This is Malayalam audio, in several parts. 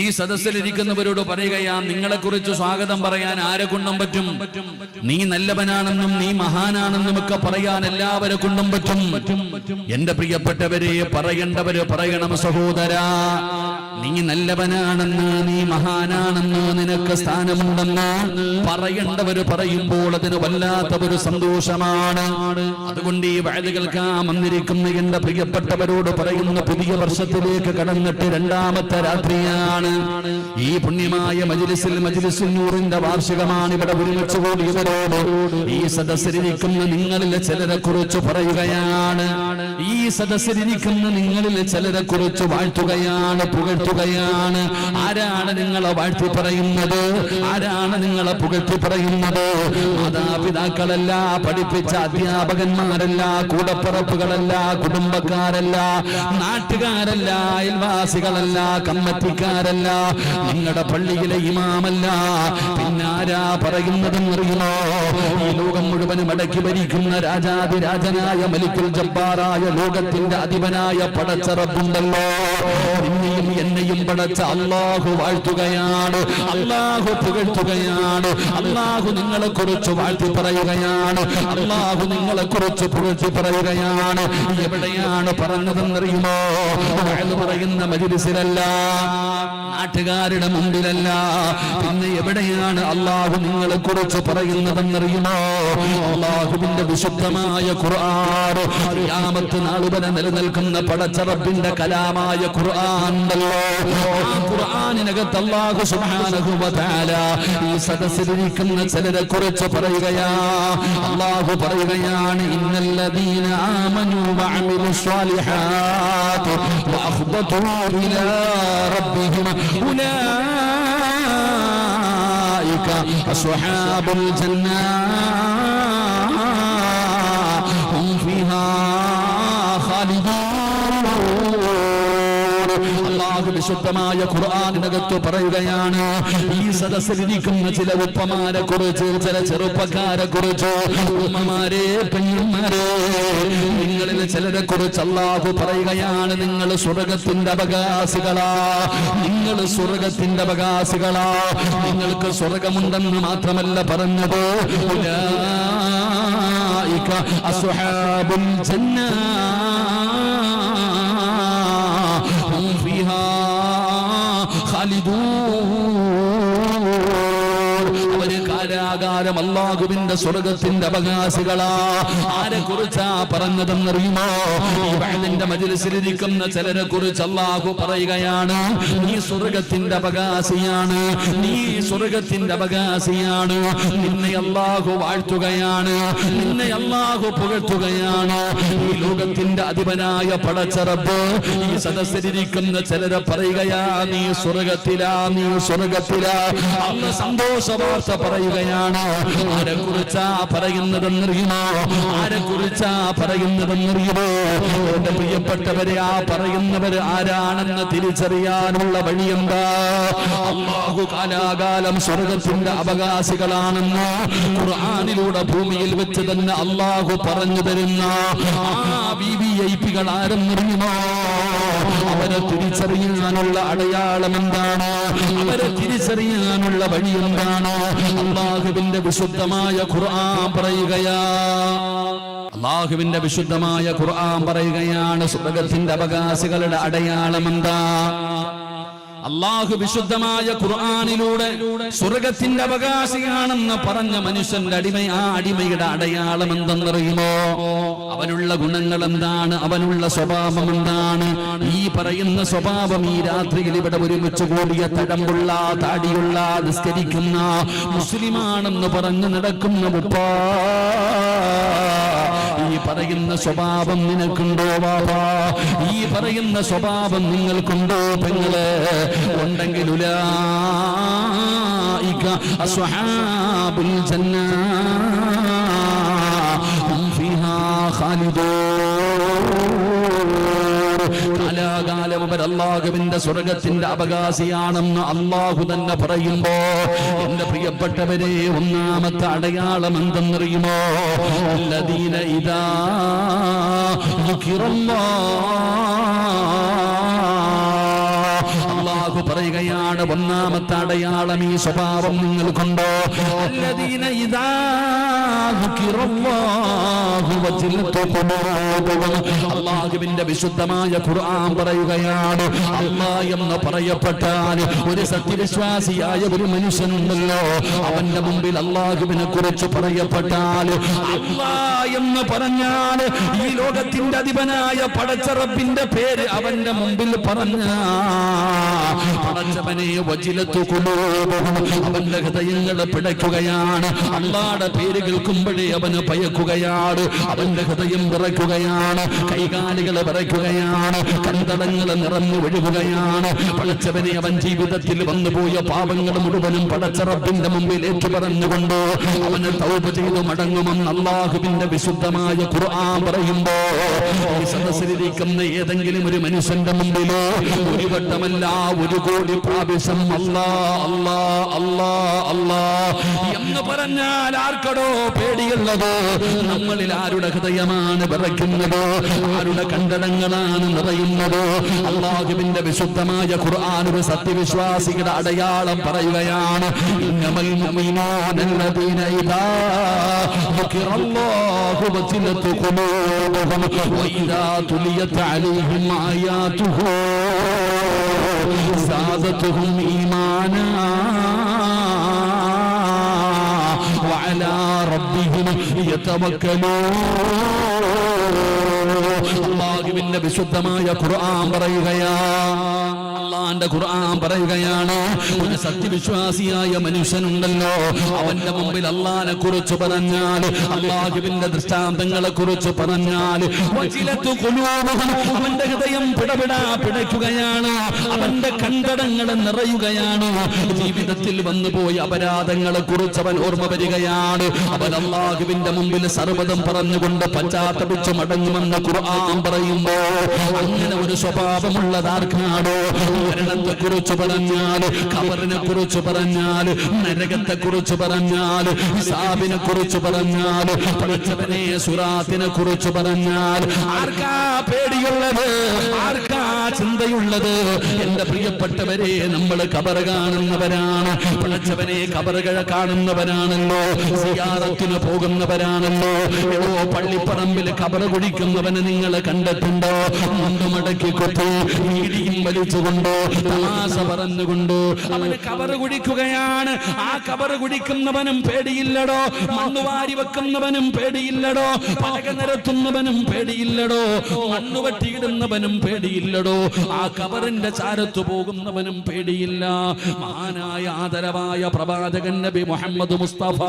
ഈ സദസ്സിലിരിക്കുന്നവരോട് പറയുകയാ, നിങ്ങളെക്കുറിച്ച് സ്വാഗതം പറയാൻ ആരെ കൊണ്ടും പറ്റും? നീ നല്ലവനാണെന്നും നീ മഹാനാണെന്നും ഒക്കെ പറയാൻ എല്ലാവരെ കൊണ്ടും പറ്റും. എന്റെ പ്രിയപ്പെട്ടവരെ, പറയേണ്ടവര് പറയണം, സഹോദരാ, നീ നല്ലവനാണെന്ന്, നീ മഹാനാണെന്ന്, നിനക്ക് സ്ഥാനമുണ്ടെന്ന് പറയേണ്ടവര് പറയുമ്പോൾ അതിന് വല്ലാത്ത ഒരു സന്തോഷമാണ്. അതുകൊണ്ട് ഈ വഅദ് കേൾക്കാൻ വന്നിരിക്കുന്ന എന്റെ പ്രിയപ്പെട്ടവരോട് പറയുന്ന, പുതിയ വർഷത്തിലേക്ക് കടന്നിട്ട് രണ്ടാമത്തെ രാത്രിയാണ്. ഈ പുണ്യമായ മജ്ലിസുൻ നൂറിന്റെ വാർഷികമാണ്. ഇവിടെ ഒരുമിച്ച് കൂടിയവരോട് ഈ സദസ്സിലിരിക്കുന്ന നിങ്ങളിൽ ചിലരെ കുറിച്ച് പറയുകയാണ്. ഈ സദസ്സിലിരിക്കുന്ന നിങ്ങളിൽ ചിലരെ കുറിച്ച് വാഴ്ത്തുകയാണ്, പുകഴ്ത്തുകയാണ്. ആരാണ് നിങ്ങളെ വാഴ്ത്തി പറയുന്നത്? ആരാണ് നിങ്ങളെ പുകഴ്ത്തി പറയുന്നത്? മാതാപിതാക്കളല്ല, പഠിപ്പിച്ച അധ്യാപകന്മാരല്ല, കൂടപ്പിറപ്പുകളല്ല, കുടുംബക്കാരല്ല, നാട്ടുകാരല്ല, അയൽവാസികളല്ല, കമ്മറ്റിക്കാരല്ല, നിങ്ങളുടെ പള്ളിയിലെ ഇമാമല്ല. പിന്നാരാ പറയുന്നതെന്നറിയുമോ? ഈ ലോകം മുഴുവനും അടക്കി ഭരിക്കുന്ന രാജാതിരാജനായ മലിക്കുൽ ജബ്ബാറായ ലോകത്തിന്റെ അധിപനായ പടച്ച റബ്ബുണ്ടല്ലോ. നിന്നെയും എന്നെയും പടച്ച അല്ലാഹു വാഴ്ത്തുകയാണ്, അല്ലാഹു പുകഴ്ത്തുകയാണ്, അല്ലാഹു നിങ്ങളെ കുറിച്ച് വാഴ്ത്തി പറയുകയാണ്, അല്ലാഹു നിങ്ങളെ കുറിച്ച് പുകഴ്ത്തി പറയുകയാണ്. എവിടെയാണ് പറഞ്ഞതെന്നറിയുമോ? പറയുന്ന മജ്ലിസിലല്ല, നാട്ടുകാരുടെ മുമ്പിലല്ല. പിന്നെ എവിടെയാണ് അല്ലാഹു നിങ്ങളെ കുറിച്ച് പറയുന്നതെന്നറിയുമോ? അല്ലാഹുവിന്റെ വിശുദ്ധമായ ഖുർആൻ, ഖിയാമത്ത് നാൾ വരെ നിലനിൽക്കുന്ന പടച്ച റബ്ബിന്റെ കലാമായ ഖുർആൻ ഉണ്ടല്ലോ. ആ ഖുർആനിനകത്ത് അല്ലാഹു സുബ്ഹാനഹു വ തആല ഈ സദസ്സിലിരിക്കുന്ന ചിലരെ കുറിച്ച് പറയുകയാ. അല്ലാഹു പറയുകയാണ്, ഇന്നല്ലദീന ആമനൂ വഅമിലുസ് സ്വാലിഹാത്ത് വഅഖ്ബതു ഇലാ റബ്ബിഹിം ഉലൈക അസ്ഹാബുൽ ജന്നാ ഹും ഫീഹാ ഖാലിദൂൻ. അല്ലാഹു വിശുദ്ധമായ ഖുർആനിനകത്ത് പറയുകയാണ്, ഈ സദസ്സിലിരിക്കുന്ന ചില ഉപ്പമാരെ കുറിച്ച്, ചില ചെറുപ്പക്കാരെ കുറിച്ച്, ഉമ്മമാരെ, പെണ്ണുമാരെ, നിങ്ങളിൽ ചിലരെ കുറിച്ച് അല്ലാഹു പറയുകയാണ്, നിങ്ങൾ സ്വർഗത്തിന്റെ അവകാശികളാ, നിങ്ങൾ സ്വർഗത്തിന്റെ അവകാശികളാ. നിങ്ങൾക്ക് സ്വർഗമുണ്ടെന്ന് മാത്രമല്ല പറഞ്ഞത്, ഉലൈക അസ്ഹാബുൽ ജന്നാ ഹും ഫീഹാ ഖാലിദൂൻ. അവര് കാലാകാലം അല്ലാഹുവിന്റെ സ്വർഗത്തിന്റെ അവകാശികളാ. ആരെ കുറിച്ചാ പറഞ്ഞതെന്നറിയുമോ? ഈ വഅദിന്റെ മജ്ലിസിലിരിക്കുന്ന ചിലരെ കുറിച്ച് അല്ലാഹു പറയുകയാണ്, നീ സ്വർഗത്തിന്റെ അവകാശിയാണ്, നീ സ്വർഗത്തിന്റെ അവകാശിയാണ്. നിന്നെ അല്ലാഹു വാഴ്ത്തുകയാണ്, നിന്നെ അല്ലാഹു പുകഴ്ത്തുകയാണ്. ഈ ലോകത്തിന്റെ അധിപനായ പടച്ച റബ്ബ് ഈ സദസ്സിലിരിക്കുന്ന ചിലരെ പറയുകയാ, നീ സ്വർഗത്തിലാ, നീ സ്വർഗത്തിലാ. അന്ന് സന്തോഷ വാർത്ത പറയുകയാണ്. ആരെ കുറിച്ചാ പറയുന്നതെന്നറിയുമോ? ആരെ കുറിച്ചാ പറയുന്നതെന്നറിയുമോ? എന്റെ പ്രിയപ്പെട്ടവരെ, ആ പറയുന്നവര് ആരാണെന്ന് തിരിച്ചറിയാനുള്ള വഴിയെന്താ? അല്ലാഹു കാലാകാലം സ്വർഗത്തിന്റെ അവകാശികളാണെന്ന് ഖുർആനിലൂടെ ഭൂമിയിൽ വെച്ച് തന്നെ അല്ലാഹു പറഞ്ഞു തരുന്ന ആ വിവിഐപികൾ ആരെന്നറിയുമോ? അവരെ തിരിച്ചറിയാനുള്ള അടയാളം എന്താണ്? അവരെ തിരിച്ചറിയാനുള്ള വഴി എന്താണ്? അല്ലാഹുവിന്റെ വിശുദ്ധമായ ഖുർആൻ പറയുകയാ. അല്ലാഹുവിന്റെ വിശുദ്ധമായ ഖുർആൻ പറയുകയാണ്, സ്വർഗത്തിന്റെ അവകാശികളുടെ അടയാളം എന്താ? അല്ലാഹു വിശുദ്ധമായ ഖുർആനിലൂടെ സ്വർഗത്തിന്റെ അവകാശിയാണെന്ന് പറഞ്ഞ മനുഷ്യന്റെ അടിമ, ആ അടിമയുടെ അടയാളം എന്തെന്നറിയുമോ? അവനുള്ള ഗുണങ്ങൾ എന്താണ്? അവനുള്ള സ്വഭാവം എന്താണ്? ഈ പറയുന്ന സ്വഭാവം ഈ രാത്രിയിൽ ഇവിടെ ഒരുമിച്ച് കൂടിയ തടമ്പുള്ള, താടിയുള്ള, നിസ്കരിക്കുന്ന മുസ്ലിമാണെന്ന് പറഞ്ഞു നടക്കുന്ന ഉപ്പാ, ഈ പറയുന്ന സ്വഭാവം നിനക്കുണ്ടോ വാപ്പാ? ഈ പറയുന്ന സ്വഭാവം നിങ്ങൾക്കുണ്ടോ പെങ്ങളെ? ഉണ്ടെങ്കിൽ ഉലൈക അസ്ഹാബുൽ ജന്നാ ഹും ഫീഹാ ഖാലിദൂൻ. കാലാകാലം അവർ അല്ലാഹുവിന്റെ സ്വർഗത്തിന്റെ അവകാശിയാണെന്ന് അല്ലാഹു തന്നെ പറയുമ്പോ, എന്റെ പ്രിയപ്പെട്ടവരെ, ഒന്നാമത്തെ അടയാളം എന്തെന്നറിയുമോ? അല്ലദീന ഇദാ ദുകിറല്ലാഹ്, അല്ലാഹു പറയുകയാണ്, ഒന്നാമത്തെ അടയാളം ഈ സ്വഭാവം നിങ്ങൾക്കുണ്ടോ? അല്ലദീന ഇദാ ദുകിറല്ലാഹു വജിലത് ഖുലൂബുഹും. അല്ലാഹുവിന്റെ വിശുദ്ധമായ ഖുർആൻ പറയുകയാണ്, അല്ലാഹ് എന്ന് പറയപ്പെട്ടാൽ ഒരു സത്യവിശ്വാസിയായ ഒരു മനുഷ്യനുണ്ടല്ലോ, അവന്റെ മുമ്പിൽ അല്ലാഹുവിനെ കുറിച്ച് പറയപ്പെട്ടാൽ, അല്ലാഹ് എന്ന് പറഞ്ഞാൽ ഈ ലോകത്തിന്റെ അധിപനായ പടച്ച റബ്ബിന്റെ പേര് അവന്റെ മുമ്പിൽ പറഞ്ഞ പടച്ചവനെ വജിലത്തു ഖുലൂബുഹും, അവന്റെ ഹൃദയങ്ങൾ പിടയ്ക്കുകയാണ്. അല്ലാഹുവിന്റെ പേര് കേൾക്കുമ്പോഴേ അവന് ഭയക്കുകയാണ്, അവന്റെ ഹൃദയം വിറയ്ക്കുകയാണ്, കൈകാലുകൾ വിറയ്ക്കുകയാണ്, കൺതടങ്ങൾ നിറഞ്ഞു ഒഴുകുകയാണ്. പടച്ചവനെ അവൻ ജീവിതത്തിൽ വന്നുപോയ പാപങ്ങൾ മുഴുവനും പടച്ച റബ്ബിന്റെ മുമ്പിൽ ഏറ്റു പറഞ്ഞുകൊണ്ട് അവന് തൗബ ചെയ്തു മടങ്ങുമെന്ന് അല്ലാഹുവിന്റെ വിശുദ്ധമായ ഖുർആൻ പറയുമ്പോ, ഈ സദസ്സിലിരിക്കുന്ന ഏതെങ്കിലും ഒരു മനുഷ്യന്റെ മുമ്പിലോ ഒരു വട്ടമല്ല 1 കോടി പ്രാവശ്യം അല്ലാ അല്ലാ അല്ലാ അല്ലാ എന്ന് പറഞ്ഞാൽ ആർക്കടോ പേടിയുള്ളത്? നമ്മളിൽ ആരുടെ ഹൃദയമാണ് വിറയ്ക്കുന്നത്? ആരുടെ കണ്ടടങ്ങളാണ് നിറയുന്നത്? അല്ലാഹുവിന്റെ വിശുദ്ധമായ ഖുർആൻ ഒരു സത്യവിശ്വാസിയുടെ അടയാളം പറയുകയാണ്, ഇന്നമൽ മുഅ്മിനൂന ഇദാ ദുകിറല്ലാഹു വജിലത് ഖുലൂബുഹും വഇദാ തുലിയത് അലൈഹിം ആയാതുഹു സാദതുഹും ഈമാനാ വഅലാ റബ്ബിഹിം യതവക്കലൂൻ. അല്ലാഹുവിന്റെ വിശുദ്ധമായ ഖുർആൻ പറയുകയാണ്, അല്ലാഹുവിന്റെ ഖുർആൻ പറയുകയാണ്, ഒരു സത്യവിശ്വാസിയായ മനുഷ്യനുണ്ടല്ലോ, അവന്റെ മുമ്പിൽ അല്ലാഹുവിനെ കുറിച്ച് പറഞ്ഞാൽ, അല്ലാഹുവിന്റെ ദൃഷ്ടാന്തങ്ങളെ കുറിച്ച് പറഞ്ഞാൽ, വജിലത്തു ഖുലൂബുഹും, അവന്റെ ഹൃദയം പിടയ്ക്കുകയാണ്, അവന്റെ കണ്ടടങ്ങൾ നിറയുകയാണ്. ജീവിതത്തിൽ വന്നുപോയ അപരാധങ്ങളെ കുറിച്ച് അവൻ ഓർമ്മ വരികയാണ്. അവൻ അല്ലാഹുവിന്റെ മുമ്പിൽ സർവ്വതം പറഞ്ഞുകൊണ്ട് പശ്ചാത്തപിച്ച് മടങ്ങുമെന്ന് ഖുർആൻ പറയുമ്പോ, അങ്ങനെ ഒരു സ്വഭാവമുള്ളതാർക്കാണോ? മരണത്തെ കുറിച്ച് പറഞ്ഞാൽ, ഖബറിനെ കുറിച്ച് പറഞ്ഞാൽ, നരകത്തെ കുറിച്ച് പറഞ്ഞാൽ, ഹിസാബിനെ കുറിച്ച് പറഞ്ഞാൽ, പടച്ചവനെ സുറാത്തിനെ കുറിച്ച് പറഞ്ഞാൽ ആർക്കാ പേടിയുള്ളത്? ആർക്കാ ചിന്തയുള്ളത്? എന്റെ പ്രിയപ്പെട്ടവരെ, നമ്മൾ ഖബർ കാണുന്നവരാണ്, പടച്ചവനെ ഖബറുകൾ കാണുന്നവരാണല്ലോ, സിയാറത്തിന് പോകുന്നവരാണല്ലോ. ഏതോ പള്ളിപ്പറമ്പിൽ ഖബർ കുടിക്കുന്നവനെ നിങ്ങൾ കണ്ടിട്ടുണ്ടോ? മുണ്ടുമടക്കി കൊത്തി വീടിയും വലിച്ചുകൊണ്ട് തമാശ പറഞ്ഞുകൊണ്ട് അവന് ഖബർ കുടിക്കുകയാണ്. ആ ഖബർ കുടിക്കുന്നവനും പേടിയില്ലടോ, മണ്ണുവാരി വെക്കുന്നവനും പേടിയില്ലടോ, പലക നിരത്തുന്നവനും പേടിയില്ലടോ, മണ്ണുവട്ടിയിടുന്നവനും പേടിയില്ലടോ, ആ ഖബറിന്റെ ചാരത്തു പോകുന്നവനും പേടിയില്ല. മഹാനായ ആദരവായ പ്രവാചകൻ നബി മുഹമ്മദ് മുസ്തഫ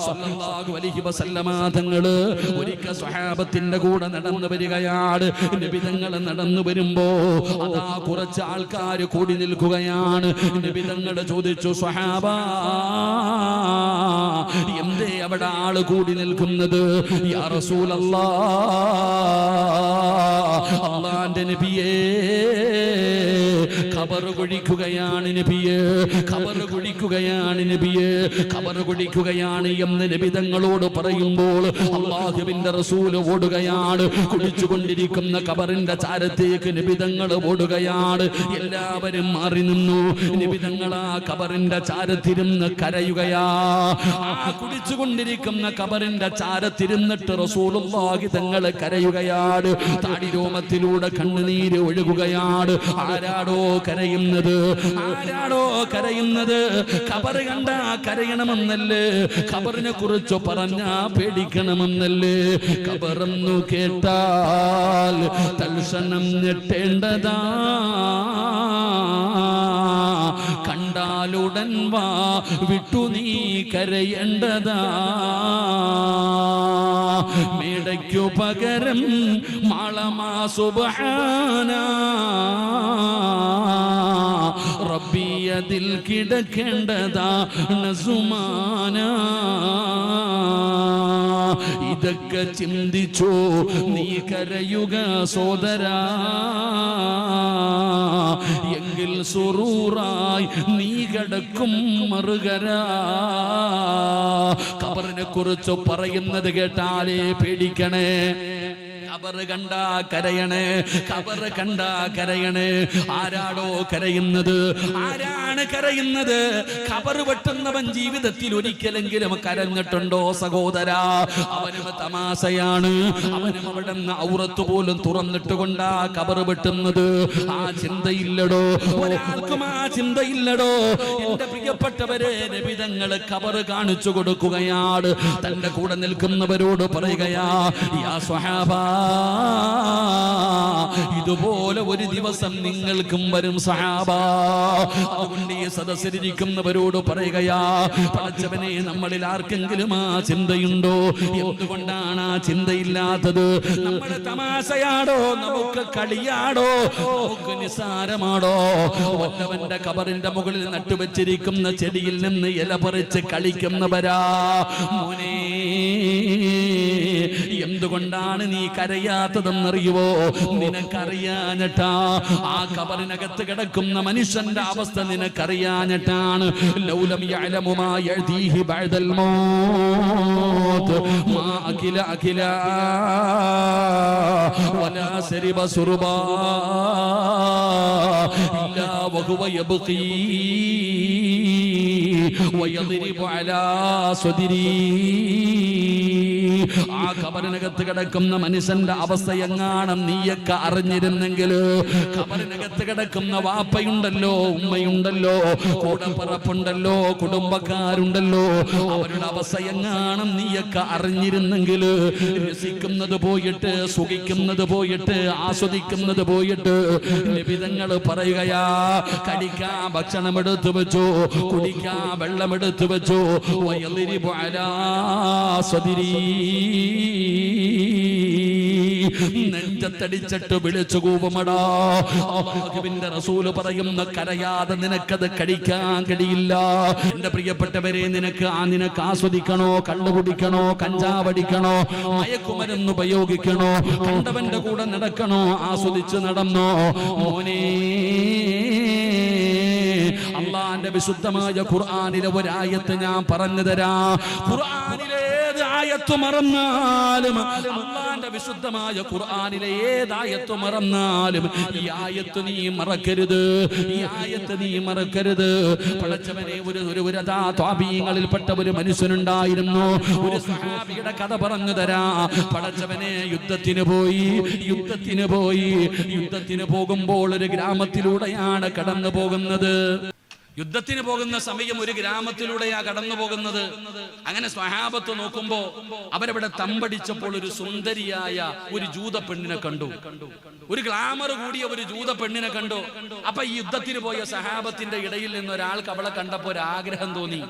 സല്ലല്ലാഹു അലൈഹി വസല്ലമ തങ്ങള് ഒരിക്കൽ സ്വഹാബത്തിന്റെ കൂടെ നടന്നു വരികയാണ്. നബി തങ്ങൾ നടന്നു വരുമ്പോ അതാ കുറച്ച് ആൾക്കാർ കൂടി നിൽക്കുകയാണ്. നബി തങ്ങൾ ചോദിച്ചു, സ്വഹാബ എന്തേ അവിടെ ആള് കൂടി നിൽക്കുന്നത്? യാ റസൂലല്ലാഹ്, അല്ലാഹുവിന്റെ നബിയേ, ഖബർ കുഴിക്കുകയാണ് നബിയേ, ഖബർ കുഴിക്കുകയാണ് നബിയേ, ഖബർ കുഴിക്കുകയാണ് എന്ന് നബി തങ്ങളോട് പറയുമ്പോൾ അല്ലാഹുവിന്റെ റസൂൽ ഓടുകയാണ്. കുടിച്ചുകൊണ്ടിരിക്കുന്ന ഖബറിന്റെ ചാരത്തേക്ക് നബി തങ്ങൾ ഓടുകയാണ്. എല്ലാവരും മാറി നിന്നു. നബി തങ്ങൾ ആ ഖബറിന്റെ ചാരത്തിരുന്ന് കരയുകയാ. ആ കുടിച്ചുകൊണ്ടിരിക്കുന്ന ഖബറിന്റെ ചാരത്തിരുന്നിട്ട് റസൂലുള്ളാഹി തങ്ങൾ കരയുകയാണ്. താടിരോമത്തിലൂടെ കണ്ണുനീര് ഒഴുകുകയാണ്. ആരാടോ കരയുന്നത്? ആരാടോ കരയുന്നത്? ഖബർ കണ്ട കരയണമെന്നല്ലേ? ഖബറിനെ കുറിച്ച് പറഞ്ഞാ പേടിക്കണമെന്നല്ലേ? ഖബറെന്നു കേട്ടാൽ തൽക്ഷണം ഞെട്ടേണ്ടതാ, കണ്ടാലുടൻ വാ വിട്ടു നീ കരയേണ്ടതാ. മേടയ്ക്കു പകരം മാളമാ സുബ്ഹാന റബ്ബി അതിൽ കിടക്കേണ്ടതാ നസുമാന. ഇതൊക്കെ ചിന്തിച്ചോ നീ കരയുക സോദരാ, എങ്കിൽ സുറൂറായി നീ കിടക്കും മറുകരാ. ഖബറിനെ കുറിച്ച് പറയുന്നത് കേട്ടാലേ പേടിക്കണേ. ഖബറ് കണ്ടാ കരയണേ, ഖബറ് കണ്ടാ കരയണേ. ആരാടോ കരയുന്നത്? ആരാണ് കരയുന്നത്? ഖബറ് വെട്ടുന്നവൻ ജീവിതത്തിൽ ഒരിക്കലെങ്കിലും കരഞ്ഞിട്ടുണ്ടോ സഹോദരാ? അവനും തമാശയാണ്, അവനും അവിടെ നിന്ന് ഔറത്ത് പോലും തുറന്നിട്ട് കൊണ്ടാ ഖബറ് വെട്ടുന്നത്. ആ ചിന്തയില്ലടോ, ഒരാൾക്കും ആ ചിന്തയില്ലടോ. എന്റെ പ്രിയപ്പെട്ടവരെ, നബി തങ്ങൾ ഖബറ് കാണിച്ചു കൊടുക്കുകയാണ്. തന്റെ കൂടെ നിൽക്കുന്നവരോട് പറയുകയാ, യാ സ്വഹാബാ, ഇതുപോലെ ഒരു ദിവസം നിങ്ങൾക്കും വരും സഹാബാ. അതുകൊണ്ട് ഈ സദസ്സിലിരിക്കുന്നവരോട് പറയുകയാ, പടച്ചവനെ, നമ്മളിൽ ആർക്കെങ്കിലും ആ ചിന്തയുണ്ടോ? എന്തുകൊണ്ടാണ് ആ ചിന്തയില്ലാത്തത്? നമ്മുടെ തമാശയാടോ, നമുക്ക് കളിയാടോ, നമുക്ക് നിസാരമാടോ? വല്ലവന്റെ ഖബറിന്റെ മുകളിൽ നട്ടുവെച്ചിരിക്കുന്ന ചെടിയിൽ നിന്ന് ഇല പറിച്ച് കളിക്കുന്നവരാ. മോനെ, എന്തുകൊണ്ടാണ് നീ കരയാത്തതെന്നറിയുവോ? നിനക്കറിയാഞ്ഞിട്ടാ. ആ ഖബറിനകത്ത് കിടക്കുന്ന മനുഷ്യന്റെ അവസ്ഥ നിനക്കറിയാഞ്ഞിട്ടാണ്. ലൗലം യഅലമു മാ യഅതീഹി ബഅദൽ മൗത്ത് മാ അഖില അഖില വലാ സരിബ സുർബാ ഇല്ലാ വഹുവ യബ്ഖീ വയദ്രിബു അലാ സദരി. ആ ഖബറിനകത്ത് കിടക്കുന്ന മനുഷ്യന്റെ അവസ്ഥ എങ്ങാനും നീയൊക്കെ അറിഞ്ഞിരുന്നെങ്കിൽ, ഖബറിനകത്ത് കിടക്കുന്ന വാപ്പയുണ്ടല്ലോ, ഉമ്മയുണ്ടല്ലോ, കൂടപ്പിറപ്പുണ്ടല്ലോ, കുടുംബക്കാരുണ്ടല്ലോ, അവരുടെ അവസ്ഥ എങ്ങാനും നീയൊക്കെ അറിഞ്ഞിരുന്നെങ്കിൽ, രസിക്കുന്നത് പോയിട്ട്, സുഖിക്കുന്നത് പോയിട്ട്, ആസ്വദിക്കുന്നത് പോയിട്ട്, നബി തങ്ങൾ പറയുകയാ, കടിക്കാൻ ഭക്ഷണം എടുത്തു വെച്ചു, കുടിക്കാൻ വെള്ളം എടുത്തു വെച്ചു. വയദ്രിബു അലാ സദരി, നെഞ്ചത്തടിച്ചിട്ട് വിളിച്ചു കൂവുമടാ. അല്ലാഹുവിന്റെ റസൂല് പറയുന്ന, കരയാതെ നിനക്കത് കഴിക്കാൻ കഴിയില്ല. എന്റെ പ്രിയപ്പെട്ടവരെ, നിനക്ക് ആസ്വദിക്കണോ? കള്ളുകുടിക്കണോ? കഞ്ചാവടിക്കണോ? മയക്കുമരുന്ന് ഉപയോഗിക്കണോ? കണ്ടവന്റെ കൂടെ നടക്കണോ? ആസ്വദിച്ച് നടന്നോ? മോനെ, അള്ളാന്റെ വിശുദ്ധമായ ഖുർആനിലെ ഒരായത്ത് ഞാൻ പറഞ്ഞു തരാം. ഖുർആനിലെ ഏത് ആയത്ത് മറന്നാലും, അള്ളാന്റെ വിശുദ്ധമായ ഖുർആനിലെ ഏതായത്ത് മറന്നാലും, ഈ ആയത്ത് നീ മറക്കരുത്, ഈ ആയത്ത് നീ മറക്കരുത്. പടച്ചവനെ, ഒരു താബീങ്ങളിൽപ്പെട്ട ഒരു മനുഷ്യനുണ്ടായിരുന്നു. ഒരു സഹാബിയുടെ കഥ പറഞ്ഞു തരാ. പടച്ചവനെ, യുദ്ധത്തിന് പോകുമ്പോൾ ഒരു ഗ്രാമത്തിലൂടെയാണ് കടന്നു പോകുന്നത്. യുദ്ധത്തിന് പോകുന്ന സമയം ഒരു ഗ്രാമത്തിലൂടെയാ കടന്നു പോകുന്നത്. അങ്ങനെ സ്വഹാബത്ത് നോക്കുമ്പോ അവരവിടെ തമ്പടിച്ചപ്പോൾ ഒരു സുന്ദരിയായ ഒരു ജൂത പെണ്ണിനെ കണ്ടു. ഒരു ഗ്ലാമർ കൂടിയ ഒരു ജൂത പെണ്ണിനെ കണ്ടു. അപ്പൊ ഈ യുദ്ധത്തിന് പോയ സഹാബത്തിന്റെ ഇടയിൽ നിന്ന് ഒരാൾക്ക് അവളെ കണ്ടപ്പോ ഒരു ആഗ്രഹം തോന്നി.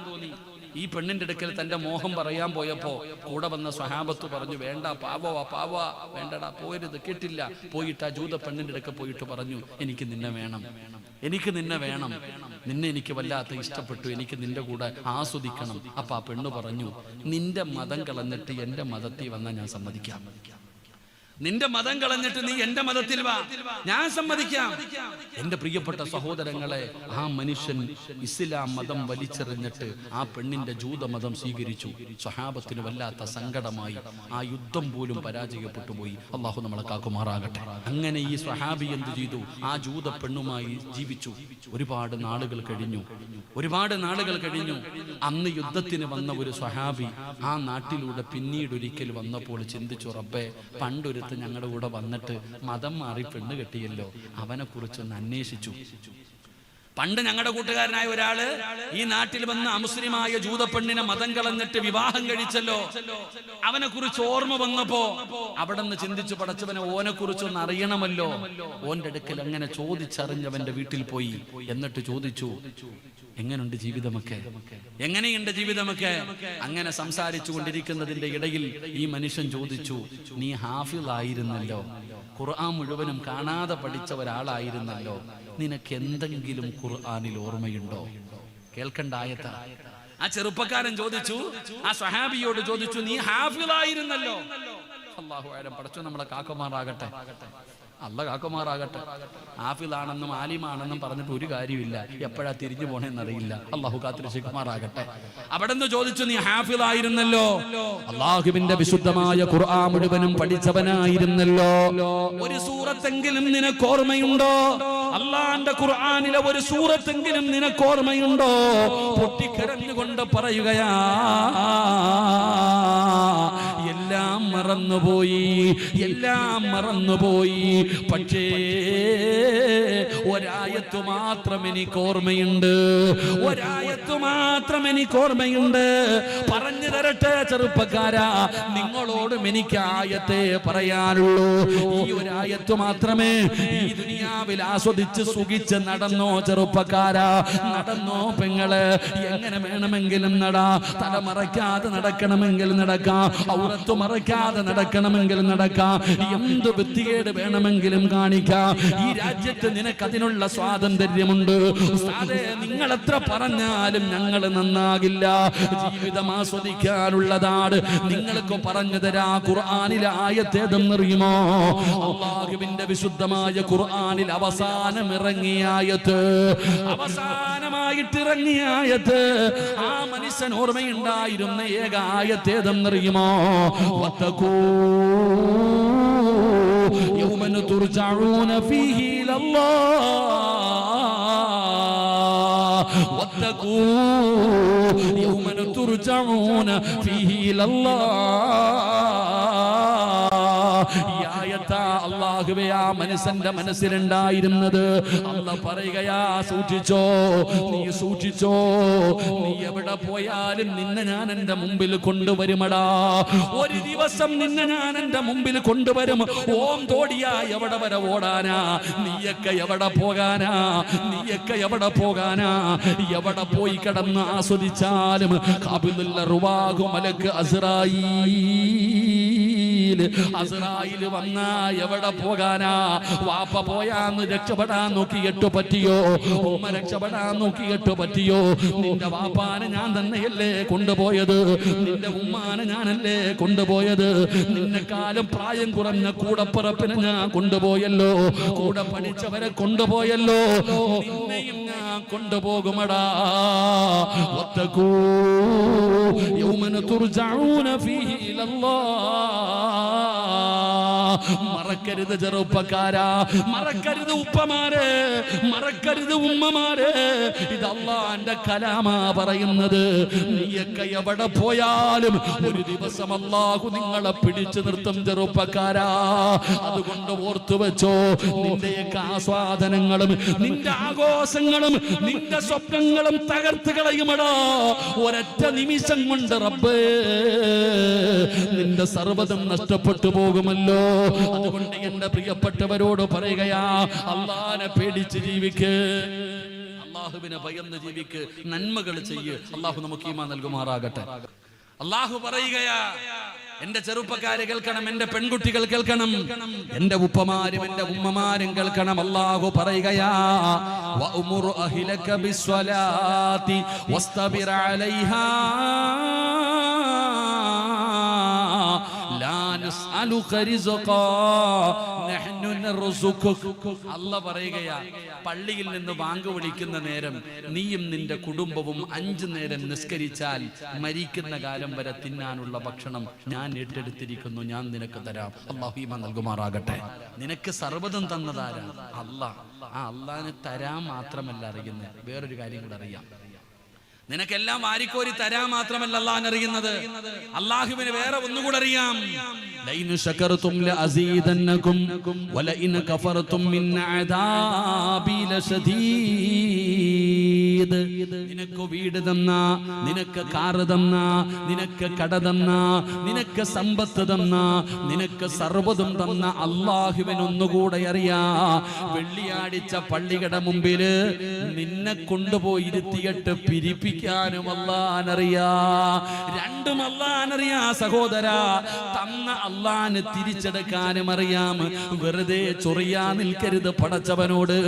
ഈ പെണ്ണിന്റെ അടുക്കൽ തന്റെ മോഹം പറയാൻ പോയപ്പോ കൂടെ വന്ന സ്വഹാബത്ത് പറഞ്ഞു, വേണ്ട, പാവ വേണ്ടടാ, പോരുത്, കേട്ടില്ല. പോയിട്ട് ആ ജൂത പെണ്ണിന്റെ അടുക്കൽ പോയിട്ട് പറഞ്ഞു, എനിക്ക് നിന്നെ വേണം, നിന്നെ എനിക്ക് വല്ലാത്ത ഇഷ്ടപ്പെട്ടു, എനിക്ക് നിന്റെ കൂടെ ആസ്വദിക്കണം. അപ്പൊ ആ പെണ്ണ് പറഞ്ഞു, നിന്റെ മതം കളഞ്ഞിട്ട് എന്റെ മതത്തിൽ വന്നാൽ ഞാൻ സമ്മതിക്കാം. നിന്റെ മതം കളഞ്ഞിട്ട് നീ എന്റെ മതത്തിൽ വാ, ഞാൻ സമ്മതിക്കാം. എന്റെ പ്രിയപ്പെട്ട സഹോദരങ്ങളെ, ആ മനുഷ്യൻ ഇസ്ലാം മതം വലിച്ചെറിഞ്ഞിട്ട് ആ പെണ്ണിന്റെ ജൂതമതം സ്വീകരിച്ചു. സ്വഹാബത്തിന് വല്ലാത്ത സങ്കടമായി. ആ യുദ്ധം പോലും പരാജയപ്പെട്ടു പോയി. അള്ളാഹു നമ്മളെ കാക്കുമാറാകട്ടെ. അങ്ങനെ ഈ സ്വഹാബി എന്ത് ചെയ്തു? ആ ജൂത പെണ്ണുമായി ജീവിച്ചു. ഒരുപാട് നാളുകൾ കഴിഞ്ഞു. അന്ന് യുദ്ധത്തിന് വന്ന ഒരു സ്വഹാബി ആ നാട്ടിലൂടെ പിന്നീട് ഒരിക്കൽ വന്നപ്പോൾ ചിന്തിച്ചു, റബ്ബേ, പണ്ടൊരു ഞങ്ങളുടെ കൂടെ വന്നിട്ട് മതം മാറി പെണ്ണ് കെട്ടിയല്ലോ, അവനെ കുറിച്ചൊന്ന് അന്വേഷിച്ചു. പണ്ട് ഞങ്ങളുടെ കൂട്ടുകാരനായ ഒരാള് ഈ നാട്ടിൽ വന്ന് അമുസ്ലിമായ ജൂത പെണ്ണിനെ മതം കളഞ്ഞിട്ട് വിവാഹം കഴിച്ചല്ലോ, അവനെ കുറിച്ച് ഓർമ്മ വന്നപ്പോ അവിടെ നിന്ന് ചിന്തിച്ചു, പടച്ചവനെ, ഓനെ കുറിച്ചൊന്ന് അറിയണമല്ലോ. ഓന്റെ അടുക്കൽ അങ്ങനെ ചോദിച്ചറിഞ്ഞവന്റെ വീട്ടിൽ പോയി. എന്നിട്ട് ചോദിച്ചു, എങ്ങനെയുണ്ട് ജീവിതമൊക്കെ? അങ്ങനെ സംസാരിച്ചു കൊണ്ടിരിക്കുന്നതിന്റെ ഇടയിൽ ഈ മനുഷ്യൻ ചോദിച്ചു, നീ ഹാഫിളായിരുന്നല്ലോ, ഖുർആൻ മുഴുവനും കാണാതെ പഠിച്ച ഒരാളായിരുന്നല്ലോ, നിനക്ക് എന്തെങ്കിലും ഖുർആനിൽ ഓർമ്മയുണ്ടോ? കേൾക്കണ്ട ആയത്ത. ആ ചെറുപ്പക്കാരൻ ചോദിച്ചു, ആ സ്വഹാബിയോട് ചോദിച്ചു, നീ ഹാഫിളായിരുന്നല്ലോ. അല്ലാഹു അലം, പടച്ചോൻ നമ്മളെ കാക്കുമാറാകട്ടെ. അല്ല കാക്കുമാറാകട്ടെ. ഹാഫിളാണെന്നും ആലിമാണെന്നും പറഞ്ഞിട്ട് ഒരു കാര്യമില്ല, എപ്പോഴാ തിരിഞ്ഞു പോണേന്നറിയില്ല. അള്ളാഹു കാത്തിരക്ഷിക്കുമാറാകട്ടെ. അവിടെ നിന്ന് ചോദിച്ചു, നീ ഹാഫിളായിരുന്നല്ലോ, അള്ളാഹുവിന്റെ വിശുദ്ധമായ ഖുർആൻ മുഴുവനും പഠിച്ചവനായിരുന്നല്ലോ, ഒരു സൂറത്തെങ്കിലും നിനക്ക് ഓർമ്മയുണ്ടോ? അള്ളാന്റെ ഖുർആനിലെ ഒരു സൂറത്തെങ്കിലും നിനക്ക് ഓർമ്മയുണ്ടോ? പൊട്ടിക്കരഞ്ഞുകൊണ്ട് പറയുകയാ, എല്ലാം മറന്നുപോയി, എല്ലാം മറന്നുപോയി. പക്ഷേ ഒരായത്ത് മാത്രം എനിക്ക് ഓർമ്മയുണ്ട്, ഒരായത്ത് മാത്രം എനിക്ക് ഓർമ്മയുണ്ട്. പറഞ്ഞു തരട്ടെ ചെറുപ്പക്കാരാ, നിങ്ങളോടും എനിക്ക് ആയത്തെ പറയാനുള്ളൂ. ഈ ഒരായത്ത് മാത്രമേ ഈ ദുനിയാവിൽ ആസ്വദിച്ച് സുഖിച്ച് നടന്നോ ചെറുപ്പക്കാരാ, നടന്നോ പെങ്ങള്. എങ്ങനെ വേണമെങ്കിലും നടാ, തല മറയ്ക്കാതെ നടക്കണമെങ്കിൽ നടക്കാം, ഔറത്ത് മറയ്ക്കാതെ നടക്കണമെങ്കിൽ നടക്കാം, എന്ത് വൃത്തികേട് വേണമെങ്കിലും കാണിക്കാം. ഈ രാജ്യത്ത് നിനക്ക് അതിനുള്ള സ്വാതന്ത്ര്യമുണ്ട്. നിങ്ങൾ എത്ര പറഞ്ഞാലും ഞങ്ങൾ നന്നാകില്ല. ജീവിതം ആസ്വദിക്കാനുള്ളതാണ്. നിങ്ങൾക്ക് പറഞ്ഞു തരാ, ഖുർആനിലെ ആയത്തേതെന്നറിയുമോ? അല്ലാഹുവിന്റെ വിശുദ്ധമായ ഖുർആനിൽ അവസാനം ഇറങ്ങിയ ആയത്ത്, അവസാനമായിട്ട് ഇറങ്ങിയ ആയത്ത്, ആ മനുഷ്യൻ ഓർമ്മയുണ്ടായിരുന്ന ഏക ആയത്തേതെന്നറിയുമോ? വത്തഖൂ യൗമൻ തുർജഊന ഫീഹി ഇലല്ലാഹ്, വത്തഖൂ യൗമൻ തുർജഊന ഫീഹി ഇലല്ലാഹ്. അല്ലാഹുവേ, ആ മനുഷ്യന്റെ മനസ്സിലുണ്ടായിരുന്നത് അല്ലാഹ് പറയുകയാ, സൂക്ഷിച്ചോ, നീ സൂക്ഷിച്ചോ, നീ എവിടെ പോയാലും നിന്നെ ഞാൻ എന്റെ മുമ്പിൽ കൊണ്ടുവരുമടാ. ഒരു ദിവസം നിന്നെ ഞാൻ എന്റെ മുമ്പിൽ കൊണ്ടുവരും. ഓം തോടിയാ എവിടെ വരെ ഓടാനാ? നീയൊക്കെ എവിടെ പോകാനാ? നീയൊക്കെ എവിടെ പോകാനാ? എവിടെ പോയി കിടന്ന് ആസ്വദിച്ചാലും ഖാബിദുൽ അർവാഹ് മലക്ക് അസ്റായീൽ വന്നാ എവിടെ പോകാനാ? വാപ്പ പോയാന്ന് രക്ഷപ്പെടാൻ നോക്കിയിട്ട് പറ്റിയോ? ഉമ്മ രക്ഷപ്പെടാൻ നോക്കിയിട്ട് പറ്റിയോ? നിന്റെ വാപ്പാനെ ഞാൻ തന്നെയല്ലേ കൊണ്ടുപോയത്, നിന്റെ ഉമ്മാനെ ഞാനല്ലേ കൊണ്ടുപോയത്. നിന്നെക്കാളും പ്രായം കുറഞ്ഞ കൂടപ്പിറപ്പിനെ ഞാൻ കൊണ്ടുപോയല്ലോ, കൂടെ പഠിച്ചവരെ കൊണ്ടുപോയല്ലോ, നിന്നെയും ഞാൻ കൊണ്ടുപോകുമടാ. വത്തഖൂ യൗമൻ തുർജഊന ഫീഹി ഇലല്ലാഹ്. മറക്കരുത് ചെറുപ്പക്കാരാ, മറക്കരുത് ഉപ്പമാരെ, മറക്കരുത് ഉമ്മമാരെ. ഇത് അല്ലാഹുവിന്റെ കലാമാ പറയുന്നത്. നീയൊക്കെ എവിടെ പോയാലും ഒരു ദിവസം അല്ലാഹു നിങ്ങളെ പിടിച്ചു നിർത്തും ചെറുപ്പക്കാരാ. അതുകൊണ്ട് ഓർത്തു വെച്ചോ, നിന്റെയൊക്കെ ആസ്വാദനങ്ങളും നിന്റെ ആഘോഷങ്ങളും നിന്റെ സ്വപ്നങ്ങളും തകർത്ത് കളയുമടാ. ഒരൊറ്റ നിമിഷം കൊണ്ട് റബ്ബേ നിന്റെ സർവ്വതും നഷ്ടപ്പെട്ടു പോകുമല്ലോ. അതുകൊണ്ട് എന്റെ പ്രിയപ്പെട്ടവരോട് പറയുകയാ, അല്ലാഹുവിനെ പേടിച്ച് ജീവിക്ക്, അല്ലാഹുവിനെ ഭയന്ന് ജീവിക്ക്, നന്മകൾ ചെയ്യ്. അല്ലാഹു നമുക്ക് ഈമാൻ നൽകുമാറാകട്ടെ. അല്ലാഹു പറയുകയാ, എന്റെ ചെറുപ്പക്കാരെ കേൾക്കണം, എന്റെ പെൺകുട്ടികൾ കേൾക്കണം, എന്റെ ഉപ്പമാരും എന്റെ ഉമ്മമാരും കേൾക്കണം. അല്ലാഹു പറയുകയാ, വഅ്മുർ അഹ്ലക ബിസ്സലാത്തി വസ്തബിർ അലൈഹാ അല്ലാഹു പറയുകയാ, പള്ളിയിൽ നിന്ന് ബാങ്ക് വിളിക്കുന്ന നേരം നീയും നിന്റെ കുടുംബവും 5 നേരം നിസ്കരിച്ചാൽ മരിക്കുന്ന കാലം വരെ തിന്നാനുള്ള ഭക്ഷണം ഞാൻ ഏറ്റെടുത്തിരിക്കുന്നു, ഞാൻ നിനക്ക് തരാം. അല്ലാഹു ഈമാൻ നൽകുമാറാകട്ടെ. നിനക്ക് സർവ്വതും തന്നതാരാ? അല്ലാഹ്. ആ അല്ലാഹുവിനെ തരാൻ മാത്രമല്ല അറിയുന്നത്, വേറൊരു കാര്യം കൂടെ അറിയാം. നിനക്കെല്ലാം വാരിക്കോരി തരാൻ മാത്രമല്ല അല്ലാഹുവിനെ അറിയുന്നത്, അല്ലാഹുവിനെ വേറെ ഒന്നുകൂടെ അറിയാം. ലൈൻ ശകർതും ലഅസീദന്നകും വലഇൻ കഫർതും മിൻ അദാബി ലശദീദ്. നിനക്ക് വീട് തന്ന, നിനക്ക് കാറ് തന്ന, നിനക്ക് കട തന്ന, നിനക്ക് സമ്പത്ത് തന്ന, നിനക്ക് സർവ്വതും തന്ന അല്ലാഹുവിനെ ഒന്നുകൂടെ അറിയാ. വെള്ളിയാഴ്ച പള്ളിയുടെ മുമ്പില് നിന്നെ കൊണ്ടുപോയി ഇരുത്തിയിട്ട് പിരിപ്പിക്കാനും അല്ലാഹുവിനറിയാ. രണ്ടും അല്ലാഹുവിനറിയാ സഹോദരാ. തന്ന അല്ലാഹുവിനെ തിരിച്ചെടുക്കാനും അറിയാം. വെറുതെ ചൊറിയാ നിൽക്കരുത് പടച്ചവനോട്.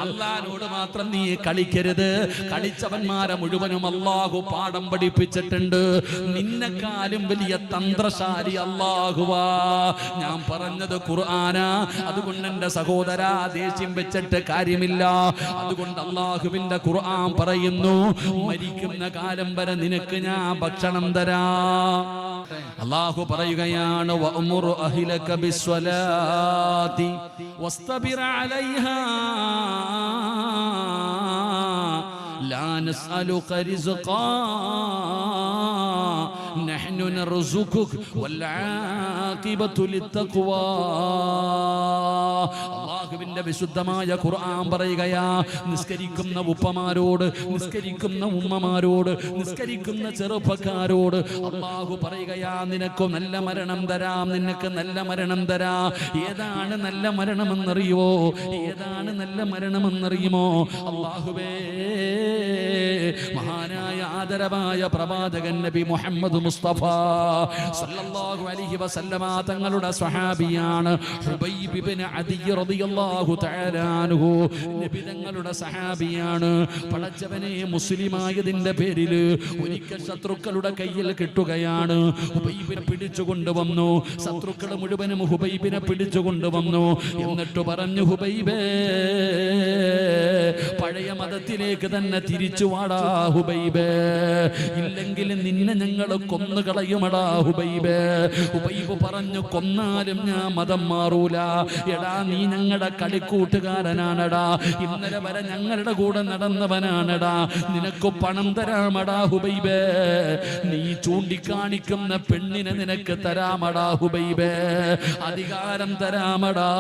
അല്ലാഹുവിനോട് മാത്രം നീ കളിക്കരുത്. കളിച്ചവന്മാരെ മുഴുവനും അല്ലാഹു പാഠം പഠിപ്പിച്ചിട്ടുണ്ട്. നിന്നെക്കാളും വലിയ തന്ത്രശാലി അല്ലാഹുവാ. ഞാൻ പറഞ്ഞത് ഖുർആനാ. അതുകൊണ്ട് എന്റെ സഹോദരാ ദേഷ്യം വെച്ചിട്ട് കാര്യമില്ല. അതുകൊണ്ട് അല്ലാഹുവിന്റെ ഖുർആൻ പറയുന്നു, മരിക്കുന്ന കാലം വരെ നിനക്ക് ഞാൻ ഭക്ഷണം തരാം. അല്ലാഹു പറയുകയാണ്, വഅ്മുറു അഹ്ലക ബിസ്സലാത്തി വസ്തബിർ അലൈഹാ ലാ നസ്അലുക റിസ്ഖാ നഹ്നു നർസുഖുക വൽ ആഖിബതു ലിത്തഖ്വാ. അല്ലാഹുവിന്റെ വിശുദ്ധമായ ഖുർആൻ പറയുകയാ, നിസ്കരിക്കുന്ന ഉപ്പമാരോട്, നിസ്കരിക്കുന്ന ഉമ്മമാരോട്, നിസ്കരിക്കുന്ന ചെറുപ്പക്കാരോട് അല്ലാഹു പറയുകയാ, നിനക്ക് നല്ല മരണം തരാം, നിനക്ക് നല്ല മരണം തരാം. ഏതാണ് നല്ല മരണമെന്നറിയുമോ? ഏതാണ് നല്ല മരണമെന്നറിയുമോ? അല്ലാഹുവേ, മഹാനായ ആദരവായ പ്രവാചകൻ നബി മുഹമ്മദ് മുസ്തഫ സല്ലല്ലാഹു അലൈഹി വസല്ലമ തങ്ങളുടെ സ്വഹാബിയാണ് ഹുബൈബ് ഇബ്നു അദി റളിയല്ലാഹു തആല അൻഹു. നബി തങ്ങളുടെ സ്വഹാബിയാണ്. പടച്ചവനെ, മുസ്ലിമായതിന്റെ പേരിൽ ഒരിക്കൽ ശത്രുക്കളുടെ കയ്യിൽ കിട്ടുകയാണ്. ഹുബൈബിനെ പിടിച്ചുകൊണ്ടുവന്നു. ശത്രുക്കൾ മുഴുവനും ഹുബൈബിനെ പിടിച്ചുകൊണ്ടുവന്നു. എന്നിട്ട് പറഞ്ഞു, ഹുബൈബേ, പഴയ മതത്തിലേക്ക് തന്നെ തിരിച്ചു വാടാ ഹുബൈബേ, ഇല്ലെങ്കിൽ നിന്നെ ഞങ്ങൾ കൊന്നുകളയുമടാ ഹുബൈബേ. ഹുബൈബ് പറഞ്ഞു, കൊന്നാലും ഞാൻ മതം മാറൂല. എടാ, നീ ഞങ്ങളുടെ കളിക്കൂട്ടുകാരനാണടാ, ഇന്നലെ വരെ ഞങ്ങളുടെ കൂടെ നടന്നവനാണടാ, നിനക്ക് പണം തരാമടാ ഹുബൈബേ, നീ ചൂണ്ടിക്കാണിക്കുന്ന പെണ്ണിനെ നിനക്ക് തരാമടാ ഹുബൈബേ, അധികാരം തരാമടാ.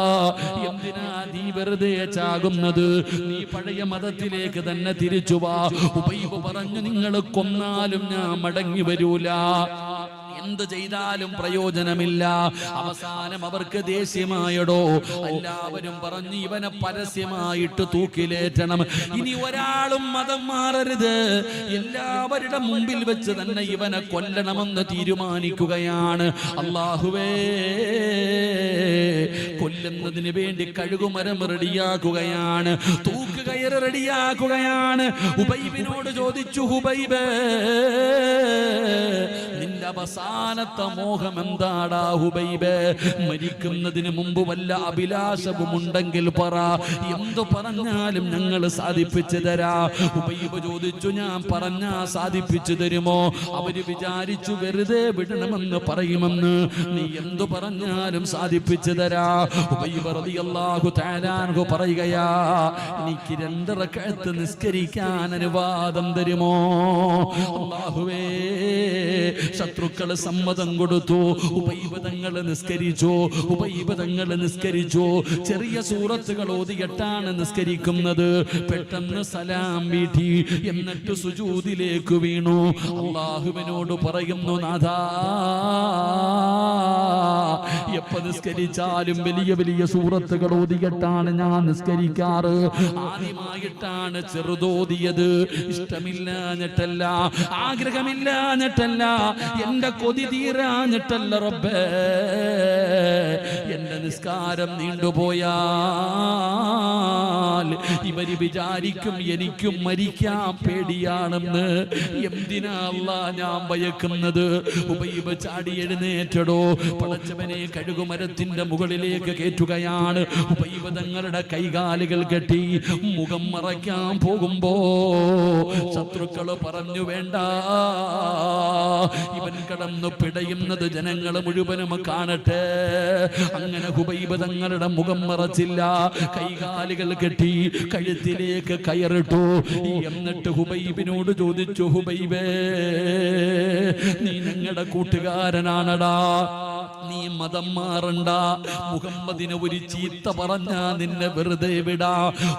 എന്തിനാ നീ വെറുതെ ചാകുന്നത്? നീ പഴയ മതത്തിലേക്ക് തന്നെ തിരിച്ചു വാ. ഹുബൈബ് പറഞ്ഞു, നിങ്ങൾ കൊന്നാലും ഞാൻ മടങ്ങി വരൂല, എന്ത് ചെയ്താലും പ്രയോജനമില്ല. അവസാനം അവർക്ക് ദേഷ്യമായടോ. എല്ലാവരും പറഞ്ഞു, ഇവനെ പരസ്യമായിട്ട് തൂക്കിലേറ്റണം. ഇനി ഒരാളും മതം മാറരുത്, എല്ലാവരുടെ മുമ്പിൽ വെച്ച് തന്നെ ഇവനെ കൊല്ലണമെന്ന് തീരുമാനിക്കുകയാണ്. അല്ലാഹുവേ, കൊല്ലുന്നതിന് വേണ്ടി കഴുകുമരം റെഡിയാക്കുകയാണ്, തൂക്കുകയറ് റെഡിയാക്കുകയാണ്. ഹുബൈബിനോട് ചോദിച്ചു, ഹുബൈബേ, നിന്റെ അവസാനത്തെ മോഹം എന്താടാ ഹുബൈബേ? മരിക്കുന്നതിന് മുമ്പ് വല്ല അഭിലാഷവും ഉണ്ടെങ്കിൽ പറ, എന്തു പറഞ്ഞാലും ഞങ്ങൾ സാധിപ്പിച്ചു തരാ. ഹുബൈബ് ചോദിച്ചു, ഞാൻ പറഞ്ഞാ സാധിപ്പിച്ചു തരുമോ? അവര് വിചാരിച്ചു വെറുതെ വിടണമെന്ന് പറയുമെന്ന്. നീ എന്തു പറഞ്ഞാലും സാധിപ്പിച്ചു തരാ. ഹുബൈബ് റളിയല്ലാഹു തആല അൻഹു പറയുകയാ, എനിക്ക് 2 റക്അത്ത് നിസ്കരിക്കാൻ അനുവാദം തരുമോ? അല്ലാഹുവേ, ശത്രുക്കൾ സമ്മതം കൊടുത്തു. ഹുബൈബ് തങ്ങൾ നിസ്കരിച്ചു. ഹുബൈബ് തങ്ങൾ നിസ്കരിച്ചു. ചെറിയ സൂറത്തുകൾ ഓതിയിട്ടാണ് നിസ്കരിക്കുന്നത്. പെട്ടെന്ന് സലാം വീട്ടി, എന്നിട്ട് സുജൂദിലേക്ക് വീണു. അല്ലാഹുവിനോട് പറയുന്നു, നാഥാ, എപ്പ നിസ്കരിച്ചാലും വലിയ വലിയ സൂറത്തുകൾ ഓതിയിട്ടാണ് ഞാൻ നിസ്കരിക്കാറ്. ആദ്യമായിട്ടാണ് ചെറുതോതിയത്. ഇഷ്ടമില്ലാഞ്ഞിട്ടല്ല, ആഗ്രഹമില്ലാഞ്ഞിട്ടല്ല, എന്റെ കൊതി തീരാഞ്ഞിട്ടല്ല റബ്ബേ. എന്റെ നിസ്കാരം നീണ്ടുപോയാൽ ഇവര് വിചാരിക്കും എനിക്കും മരിക്കാൻ പേടിയാണെന്ന്. എന്തിനാ അല്ലാ ഞാൻ ഭയക്കുന്നത്? ഹുബൈബ് ചാടി എഴുന്നേറ്റടോ. പടച്ചവനെ, കഴുകുമരത്തിന്റെ മുകളിലേക്ക് കയറ്റുകയാണ്. ഹുബൈബ് തങ്ങളുടെ കൈകാലുകൾ കെട്ടി മുഖം മറയ്ക്കാൻ പോകുമ്പോ ശത്രുക്കൾ പറഞ്ഞു, വേണ്ട, ഇവൻ കടന്നു പിടയുന്നത് ജനങ്ങൾ മുഴുവനും കാണട്ടെ. അങ്ങനെ ഹുബൈബ് തങ്ങളുടെ മുഖം മറച്ചില്ല, കൈകാലുകൾ കെട്ടി കഴുത്തിലേക്ക് കയറിട്ടു. എന്നിട്ട് ഹുബൈബിനോട് ചോദിച്ചു, ഹുബൈബേ, നീ ഞങ്ങളുടെ കൂട്ടുകാരനാണടാ, നീ മതം മാറണ്ട. മുഹമ്മദിനെ ഒരു ചീത്ത പറഞ്ഞാ നിന്നെ വെറുതെ വിടാ,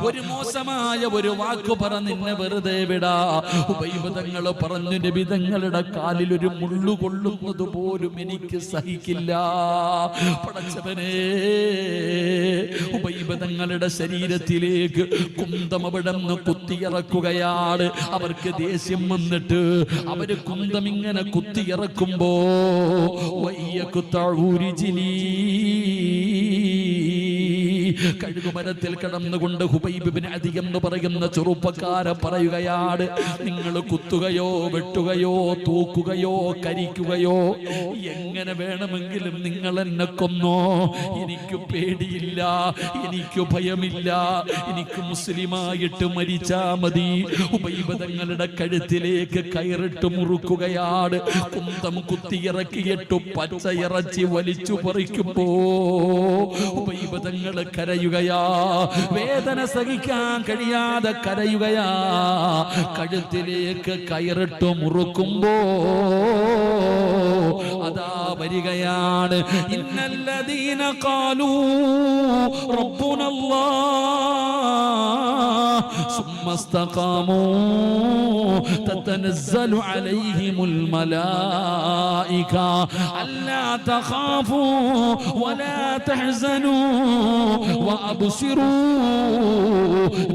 ഒരു മോശമായ ഒരു വാക്ക് പറ നിന്നെ വെറുതെ വിടാ. ഹുബൈബ് തങ്ങൾ പറഞ്ഞു, നബി തങ്ങളുടെ കാലിൽ ഒരു മുള്ളു കൊള്ളുന്നത് പോലും എനിക്ക് സഹിക്കില്ല. പടച്ചവനെ, ഹുബൈബ് തങ്ങളുടെ ശരീരത്തിലേക്ക് കുന്തം അവിടെ നിന്ന് കുത്തിയിറക്കുകയാണ്. അവർക്ക് ദേഷ്യം വന്നിട്ട് അവര് കുന്തം ഇങ്ങനെ കുത്തിയിറക്കുമ്പോ കഴുകുമരത്തിൽ കിടന്നുകൊണ്ട് ഹുബൈബ് ഇബ്നു അദി എന്ന് പറയുന്ന ചെറുപ്പക്കാരൻ പറയുകയാണ്, നിങ്ങൾ കുത്തുകയോ വെട്ടുകയോ തൂക്കുകയോ കരിക്കുകയോ എങ്ങനെ വേണമെങ്കിലും നിങ്ങൾ എന്നെ കൊന്നോ, എനിക്ക് പേടിയില്ല, എനിക്ക് ഭയമില്ല, എനിക്ക് മുസ്ലിമായിട്ട് മരിച്ചാ മതി. ഹുബൈബ് തങ്ങളുടെ കഴുത്തിലേക്ക് കയറിട്ട് മുറുക്കുകയാണ്. കുന്തം കുത്തിയിറക്കിയിട്ട് പച്ചയിറച്ചി വലിച്ചു പറിക്കുമ്പോ ഹുബൈബ് തങ്ങൾ കരയുകയാ, വേദന സഹിക്കാൻ കഴിയാതെ കരയുകയാ. കഴുത്തിലേക്ക് കയറിട്ട് മുറുക്കുമ്പോ അതാ വരികയാണ്, ഇന്നല്ലദീന ഖാലൂ റബ്ബുനല്ലാഹ് സുമ്മ ഇസ്തഖാമൂ തതനസ്സലു അലൈഹിമുൽ മലായിക അല്ലാ തഖാഫൂ വലാ തഹ്സനൂ വഅബ്ശിറൂ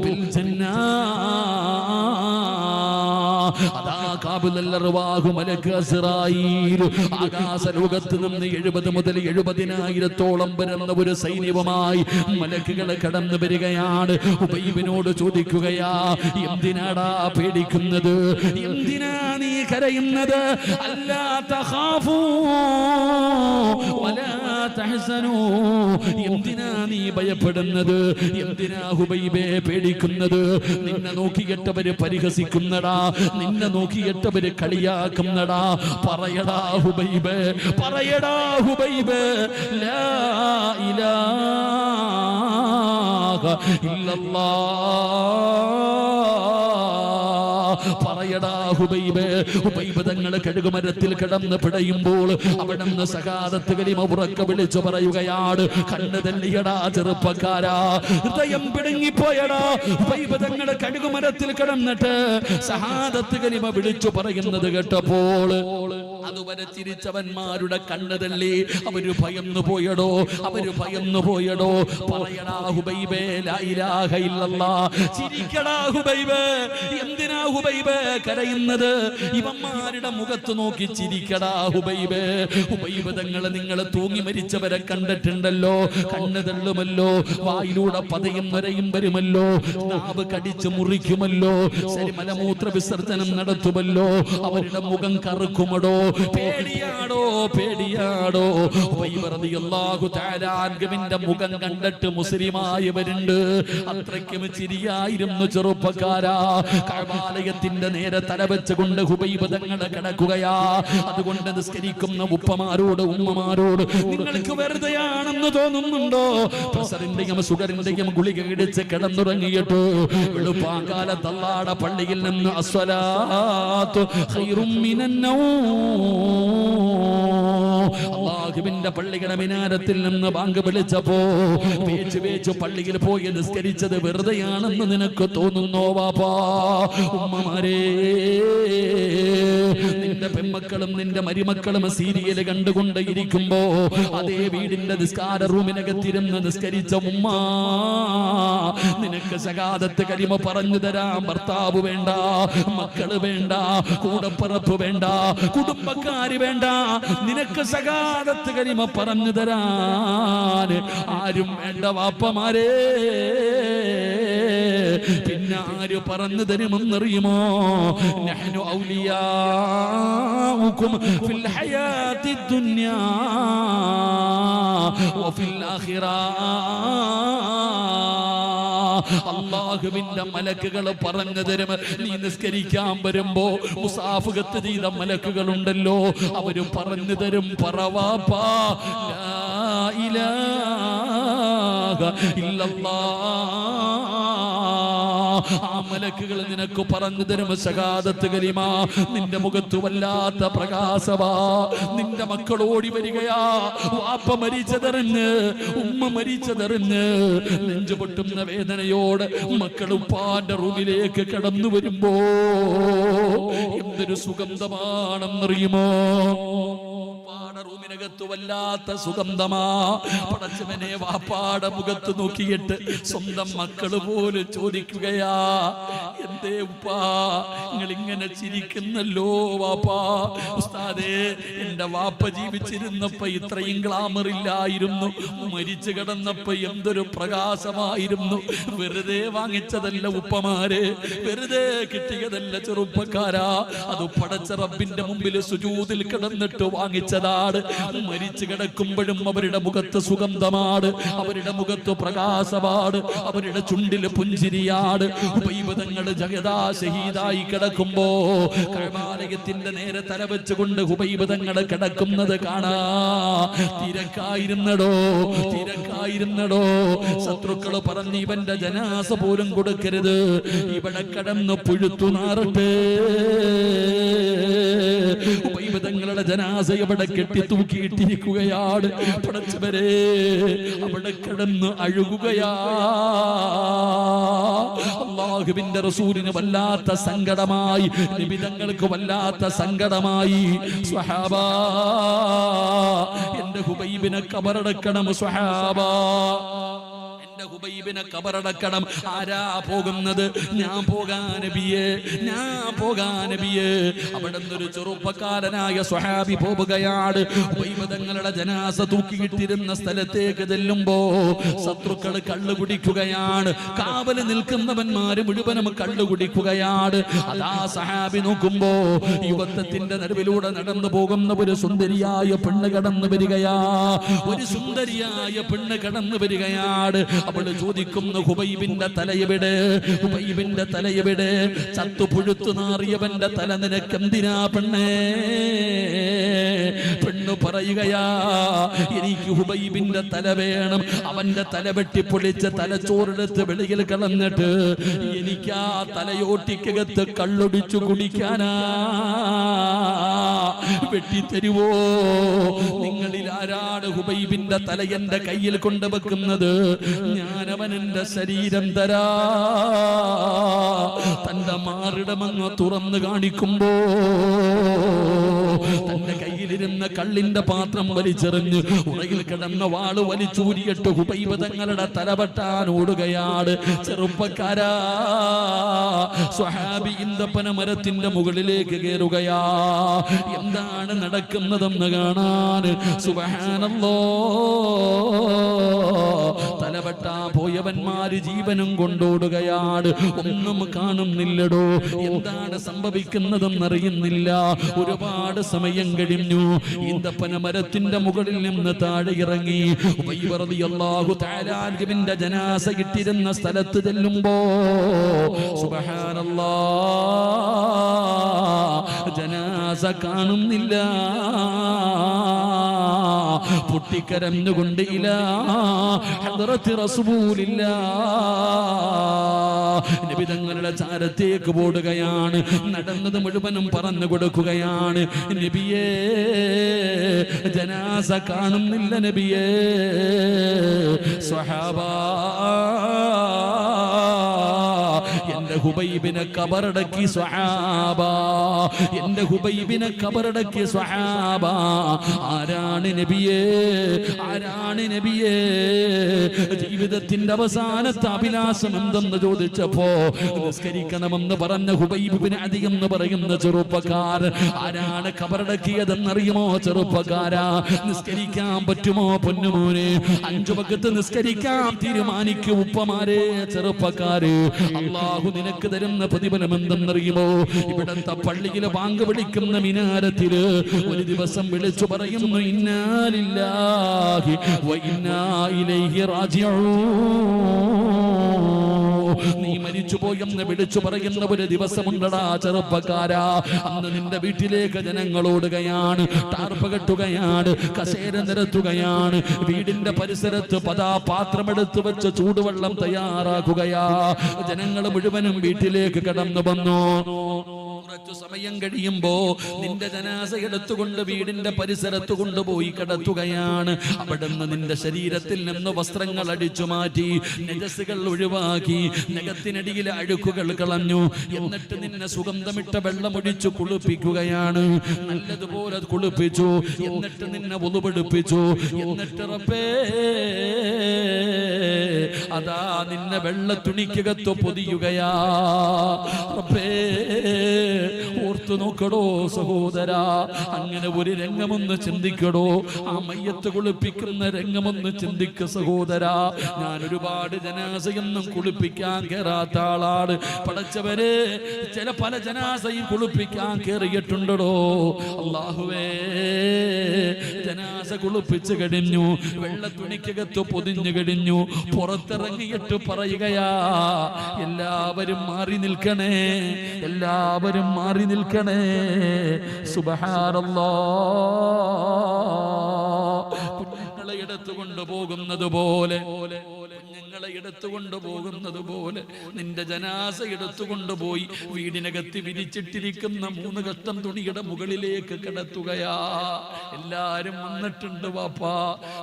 ബിൽ ജന്നാ. അതാ കാബിലൽ അർവാഹു മലക്ക് അസ്റായീൽ ആകാശലോകത്ത് നിന്ന് 70 മുതൽ 70,000-ഓളം വരുന്ന ഒരു സൈന്യവുമായി മലക്കുകൾ കടന്നു വരികയാണ്. ഹുബൈബിനോട് ചോദിക്കുകയാ, എന്തിനാടാ പേടിക്കുന്നത്, എന്തിനാ നീ കരയുന്നത്? അല്ലാ തഖാഫൂ വലാ തഹ്സനൂ, എന്തിനാ നീ ഭയപ്പെടുന്നത്, എന്തിനാ ഹുബൈബേ പേടിക്കുന്നത്? നിന്നെ നോക്കിയിട്ടവര് പരിഹസിക്കുന്നടാ, നിന്നെ നോക്കിയിട്ടവര് കളിയാക്കുന്നടാ. പറയടാ ഹുബൈബേ, പറയടാ ഹുബൈബേ, ലാ ഇലാഹ ഇല്ലല്ലാഹ്, പറയടാ ഹുബൈബേ. ഹുബൈബ് തങ്ങൾ കഴുകുമരത്തിൽ കിടന്ന് പിടയുമ്പോൾ അവിടുന്ന് സഹാദത്ത് കലിമ ഉറക്കെ വിളിച്ചു പറയുകയാണ്, കണ്ണ് തല്ലിയടാ ചെറുപ്പക്കാരാ, ഹൃദയം പിടുങ്ങിപ്പോയടാ. ഹുബൈബ് തങ്ങൾ കഴുകുമരത്തിൽ കിടന്നിട്ട് സഹാദത്ത് കലിമ വിളിച്ചു പറയുന്നത് കേട്ടപ്പോൾ അതുവരെ ചിരിച്ചവന്മാരുടെ കണ്ണ് തള്ളി. അവര് ഭയന്നു പോയടോ, അവര് ഭയന്നു പോയടോ. പറയടാ ഹുബൈബേ, ലാ ഇലാഹ ഇല്ലല്ലാഹ്. ചിരിക്കടാ ഹുബൈബേ, എന്തിനാ ഹുബൈബേ കരയുന്നത്? ഇവന്മാരുടെ മുഖത്ത് നോക്കി ചിരിക്കടാ ഹുബൈബേ. ഹുബൈബ് തങ്ങൾ നിങ്ങൾ തൂങ്ങി മരിച്ചവരെ കണ്ടിട്ടുണ്ടല്ലോ, കണ്ണ് തള്ളുമല്ലോ, വായിലൂടെ പതയും നൊരയും വരുമല്ലോ, നാവ് കടിച്ചു മുറിക്കുമല്ലോ, മലമൂത്ര വിസർജനം നടത്തുമല്ലോ, അവരുടെ മുഖം കറുക്കുമടോ. പേടിയാടോ, പേടിയാടോ. ഹുബൈബ് റളിയല്ലാഹു തആല അൻഹുവിന്റെ മുഖം കണ്ടിട്ട് മുസ്ലിമായവരുണ്ട്. അത്രയ്ക്കും ചിരിയായിരുന്നു ചെറുപ്പക്കാരാ. കഅബാലയത്തിന്റെ നേരെ തലവെച്ചുകൊണ്ട് ഹുബൈബ് തങ്ങൾ കിടക്കുകയാ. അതുകൊണ്ട് നിസ്കരിക്കുന്ന ഉപ്പമാരോട് ഉമ്മമാരോട് നിങ്ങൾക്ക് വെറുതെയാണെന്ന് തോന്നുന്നുണ്ടോ? പ്രഷറിന്റെയും ഷുഗറിന്റെയും ഗുളിക ഇടിച്ച് കിടന്നുറങ്ങിയിട്ട് വെളുപ്പാങ്കാലത്ത് അല്ലാഹുവിന്റെ പള്ളിയിൽ നിന്ന് അസ്സലാത്തു ഖൈറും മിനൻ അല്ലാഹുവിന്റെ പള്ളിയുടെ മിനാരത്തിൽ നിന്ന് ബാങ്ക് വിളിച്ചപ്പോ വേച്ച് വേച്ച് പള്ളിയിൽ പോയി നിസ്കരിച്ചത് വെറുതെയാണെന്ന് നിനക്ക് തോന്നുന്നോ വാപ്പാ? ഉമ്മമാരേ, നിന്റെ പെൺമക്കളും നിന്റെ മരുമക്കളും സീരിയൽ കണ്ടുകൊണ്ട് ഇരിക്കുമ്പോ അതേ വീടിന്റെ നിസ്കാര റൂമിനകത്തിരുന്ന് നിസ്കരിച്ച ഉമ്മ, നിനക്ക് ശഹാദത്ത് കലിമ പറഞ്ഞു തരാൻ ഭർത്താവ് വേണ്ട, മക്കള് വേണ്ട, കൂടപ്പറപ്പ് വേണ്ട, കുടുംബക്കാര് വേണ്ട, നിനക്ക് ശഹാദത്ത് കലിമ പറഞ്ഞു തരാൻ ആരും വേണ്ട വാപ്പമാരേ. പിന്നെ ആര് പറഞ്ഞു തരുമെന്നറിയുമോ? നഹ്നു ഔലിയാഉകും ഫിൽ ഹയാത്തി ദുനിയാ വഫിൽ ആഖിറ. അല്ലാഹുവിന്റെ മലക്കുകൾ പറഞ്ഞു തരും. നീ നിസ്കരിക്കാൻ വരുമ്പോ മുസാഫഹത്ത് ചെയ്ത മലക്കുകളുണ്ടല്ലോ, അവര് പറഞ്ഞു തരും, പറവാപ്പാ ലാ ഇലാഹ ഇല്ലല്ലാഹ്. ആ മലക്കുകൾ നിനക്ക് പറഞ്ഞു തരും ശഹാദത്ത് കലിമ. നിന്റെ മുഖത്ത് വല്ലാത്ത പ്രകാശവാ. നിന്റെ മക്കൾ ഓടി വരികയാ, വാപ്പ മരിച്ചതെറിഞ്ഞ്, ഉമ്മ മരിച്ചതെറിഞ്ഞ് നെഞ്ചു പൊട്ടുന്ന വേദനയോട് മക്കൾ ഉപ്പാന്റെ റൂമിലേക്ക് കടന്നു വരുമ്പോ എന്തൊരു സുഗന്ധമാണെന്നറിയുമോ? റൂമിനകത്ത് വല്ലാത്ത സുഗന്ധമാ. പടച്ചവനെ, വാപ്പാടെ മുഖത്ത് നോക്കിയിട്ട് സ്വന്തം മക്കള് പോലും ചോദിക്കുകയാ, ചിരിക്കുകയാ. എന്തേ ഉപ്പാ നിങ്ങൾ ഇങ്ങനെ ചിരിക്കുന്നല്ലോ വാപ്പാ? ഉസ്താദേ, എന്റെ വാപ്പ ജീവിച്ചിരുന്നപ്പോ ഇത്രയും ഗ്ലാമർ ഇല്ലായിരുന്നു. മരിച്ചു കിടന്നപ്പോ എന്തൊരു പ്രകാശമായിരുന്നു. വെറുതെ വാങ്ങിച്ചതല്ല ഉപ്പമാരെ, വെറുതെ കിട്ടിയതല്ല ചെറുപ്പക്കാരാ. അത് പടച്ച റബ്ബിന്റെ മുമ്പിൽ സുജൂദിൽ കിടന്നിട്ട് വാങ്ങിച്ചതാണ്. മരിച്ചു കിടക്കുമ്പോഴും അവരുടെ മുഖത്ത് സുഗന്ധമാണ്, അവരുടെ മുഖത്ത് പ്രകാശമാണ്, അവരുടെ ചുണ്ടില് പുഞ്ചിരിയാണ്. ഹുബൈബ് ജഗദാ ഷഹീദായി കിടക്കുമ്പോ കഅബാലയത്തിന്റെ നേരെ തലവെച്ചുകൊണ്ട് ഹുബൈബ് തങ്ങൾ കിടക്കുന്നത് കാണാ. തിരക്കായിരുന്നടോ, തിരക്കായിരുന്നടോ. ശത്രുക്കൾ പറഞ്ഞ് ഇവന്റെ ജനാസ പോലും കൊടുക്കരുത്, ഇവിടെ കിടന്ന് പുഴുത്തു നാറട്ടെ. ഹുബൈബ് തങ്ങളുടെ ജനാസ ഇവിടെ കെട്ടി തൂക്കിയിട്ടിരിക്കുകയാണ്. പടച്ചവരെ, അവിടെ കിടന്ന് അഴുകുകയാ. അല്ലാഹുവിന്റെ റസൂലിന് വല്ലാത്ത സങ്കടമായി, നബി തങ്ങൾക്ക് വല്ലാത്ത സങ്കടമായി. സ്വഹാബാ, എന്റെ ഹുബൈബിനെ ഖബറടക്കണം. സ്വഹാബാ, ഹുബൈബിനെ ഖബറടക്കണം. ആരാ പോകുന്നത്? ഞാൻ പോകാൻ നബിയേ, ഞാൻ പോകാൻ നബിയേ. അവിടെ നിന്നൊരു ചെറുപ്പക്കാരനായ സ്വഹാബി പോവുകയാണ്. ഹുബൈബ് തങ്ങളുടെ ജനാസ തൂക്കിയിട്ടിരുന്ന സ്ഥലത്തേക്ക് ചെല്ലുമ്പോ ശത്രുക്കൾ കള്ളു കുടിക്കുകയാണ്. കാവല് നിൽക്കുന്നവന്മാര് മുഴുവനും കള്ളു കുടിക്കുകയാണ്. അതാ സഹാബി നോക്കുമ്പോ യുവത്വത്തിന്റെ നടുവിലൂടെ നടന്നു പോകുന്ന ഒരു സുന്ദരിയായ പെണ്ണ് കടന്നു വരികയാ. ഒരു സുന്ദരിയായ പെണ്ണ് കടന്നു വരികയാണ്. അവള് ചോദിക്കുന്നു, ഹുബൈബിന്റെ തലയെവിടെ? ഹുബൈബിന്റെ തലയെവിടെ? ചത്തു പുഴുത്തു നാറിയവന്റെ തല നിനക്കെന്തിനാ പെണ്ണേ? പെണ്ണു പറയുകയാ, എനിക്ക് ഹുബൈബിന്റെ തല വേണം. അവന്റെ തല വെട്ടിപ്പൊളിച്ച് തലച്ചോറെടുത്ത് വെളിയിൽ കളഞ്ഞിട്ട് എനിക്ക് ആ തലയോട്ടിക്കകത്ത് കള്ളൊടിച്ചു കുടിക്കാനാ. വെട്ടിത്തരുവോ? നിങ്ങളിൽ ആരാണ് ഹുബൈബിന്റെ തല എന്റെ കയ്യിൽ കൊണ്ടുവെക്കുന്നത്? ഞാനവൻ എന്റെ ശരീരം തരാ. തന്റെ മാറിടമങ്ങ് തുറന്നു കാണിക്കുമ്പോ തന്റെ കയ്യിലിരുന്ന കള്ളിന്റെ പാത്രം വലിച്ചെറിഞ്ഞ് ഉറയിൽ കിടന്ന വാള് വലിച്ചൂരിയിട്ട് ഹുബൈബ് തങ്ങളുടെ തലപെട്ടാൻ ഓടുകയാണ്. ചെറുപ്പക്കാരാ, സ്വഹാബി ഈന്തപ്പന മരത്തിന്റെ മുകളിലേക്ക് കയറുകയാ. എന്താണ് നടക്കുന്നതെന്ന് കാണാൻ. സുബ്ഹാനല്ലാഹ്, തലവെട്ടാ പോയവന്മാര് ജീവനും കൊണ്ടോടുകയാണ്. ഒന്നും കാണുന്നില്ലടോ, എന്താണ് സംഭവിക്കുന്നതെന്നറിയുന്നില്ല. ഒരുപാട് സമയം കഴിഞ്ഞു. ഈന്തപ്പന മരത്തിന്റെ മുകളിൽ നിന്ന് താഴെ ഇറങ്ങി ഉബയ്യ് റളിയല്ലാഹു തആല അൻഹുവിന്റെ ജനാസ ഇട്ടിരുന്ന സ്ഥലത്ത് ചെല്ലുമ്പോ സുബ്ഹാനല്ലാഹ്, ജനാസ കാണുന്നില്ല. പൊട്ടിക്കരഞ്ഞുകൊണ്ട് ഇലാ ഹദ്റത്തി റസൂലില്ലാഹ്, നബി തങ്ങളുടെ ചാരത്തേക്ക് ഓടുകയാണ്. നടന്നത് മുഴുവനും പറഞ്ഞു കൊടുക്കുകയാണ്. നബിയേ, ജനാസ കാണുന്നില്ല നബിയേ. സ്വഹാബാ, എന്റെ ഹുബൈബിനെ ഖബറടക്കി സ്വഹാബാ, എന്റെ ഹുബൈബിനെ ഖബറടക്കി സ്വഹാബാ. ആരാണ് നബിയേ? ആരാണ് നബിയേ? ജീവിതത്തിന്റെ അവസാനത്തെ അഭിലാഷം എന്തെന്ന് ചോദിച്ചപ്പോ നിസ്കരിക്കണമെന്ന് പറഞ്ഞ ഹുബൈബ് ഇബ്നു അദി എന്ന് പറയുന്ന ചെറുപ്പക്കാരൻ ആരാണ് ഖബറടക്കിയതെന്നറിയുമോ? ചെറുപ്പക്കാരാ, നിസ്കരിക്കാൻ പറ്റുമോ പൊന്നുമോനെ? 5 വഖത്ത് നിസ്കരിക്കാൻ തീരുമാനിക്കും ഉപ്പമാരെ, ചെറുപ്പക്കാര്. അല്ലാഹു നിനക്ക് തരുന്ന പ്രതിഫലം എന്തെന്നറിയുമോ? ഇവിടത്തെ പള്ളിയിലെ ബാങ്ക് വിളിക്കുന്ന മിനാരത്തില് ഒരു ദിവസം വിളിച്ചു പറയുന്നു, ഇന്നാ ലില്ലാഹി വ ഇന്നാ ഇലൈഹി റാജിഊൻ. നീ മരിച്ചുപോയെന്ന് വിളിച്ചു പറയുന്ന ഒരു ദിവസമുണ്ടടാ ചെറുപ്പക്കാരാ. അന്ന് നിന്റെ വീട്ടിലേക്ക് ജനങ്ങൾ ഓടുകയാണ്, ടാർപ്പ കെട്ടുകയാണ്, കസേര നിരത്തുകയാണ്, വീടിന്റെ പരിസരത്ത് പാത്രമെടുത്ത് വെച്ച് ചൂടുവെള്ളം തയ്യാറാക്കുകയാ. ജനങ്ങൾ മുഴുവനും വീട്ടിലേക്ക് കടന്നു വന്നു. കുറച്ചു സമയം കഴിയുമ്പോ നിന്റെ ജനാസ എടുത്തുകൊണ്ട് വീടിന്റെ പരിസരത്ത് കൊണ്ടുപോയി കിടത്തുകയാണ്. അവിടുന്ന് നിന്റെ ശരീരത്തിൽ നിന്ന് വസ്ത്രങ്ങൾ അടിച്ചു മാറ്റി, നജസ്സുകൾ ഒഴിവാക്കി, നഖത്തിനടിയിലെ അഴുക്കുകൾ കളഞ്ഞു. എന്നിട്ട് നിന്നെ സുഗന്ധമിട്ട വെള്ളമൊഴിച്ചു കുളിപ്പിക്കുകയാണ്. നല്ലതുപോലെ കുളിപ്പിച്ചു. എന്നിട്ട് നിന്നെ വുളുവെടുപ്പിച്ചു. എന്നിട്ട് റബ്ബേ അതാ നിന്നെ വെള്ള തുണിക്കകത്ത് പൊതിയുകയാ. റബ്ബേ ഓർത്തു നോക്കടോ സഹോദരാ, അങ്ങനെ ഒരു രംഗമൊന്ന് ചിന്തിക്കടോ. ആ മയ്യത്ത് കുളിപ്പിക്കുന്ന രംഗമൊന്ന് ചിന്തിക്ക സഹോദരാ. ഞാൻ ഒരുപാട് ജനാസയൊന്നും കുളിപ്പിക്കാൻ കേറാത്ത ആളാണ്. പടച്ചവരെ പല ജനാസയും കുളിപ്പിക്കാൻ കേറിയിട്ടുണ്ടോ. അല്ലാഹുവേ ജനാസ കുളിപ്പിച്ചു കഴിഞ്ഞു, വെള്ള തുണിക്കകത്ത് പൊതിഞ്ഞു കഴിഞ്ഞു. പുറത്തിറങ്ങിയിട്ട് പറയുകയാ, എല്ലാവരും മാറി നിൽക്കണേ, എല്ലാവരും മാറി നിൽക്കണേ. സുബ്ഹാനല്ലാഹ്. കുഞ്ഞുങ്ങളെ എടുത്തുകൊണ്ട് പോകുന്നത് പോലെ, കുഞ്ഞുങ്ങളെ എടുത്തുകൊണ്ട് പോകുന്നത് പോലെ നിന്റെ ജനാസ എടുത്തുകൊണ്ടുപോയി വീടിനകത്ത് വിരിച്ചിട്ടിരിക്കുന്ന 3 കഷ്ടം തുണിയുടെ മുകളിലേക്ക് കിടത്തുകയാ. എല്ലാരും വന്നിട്ടുണ്ട് വാപ്പാ.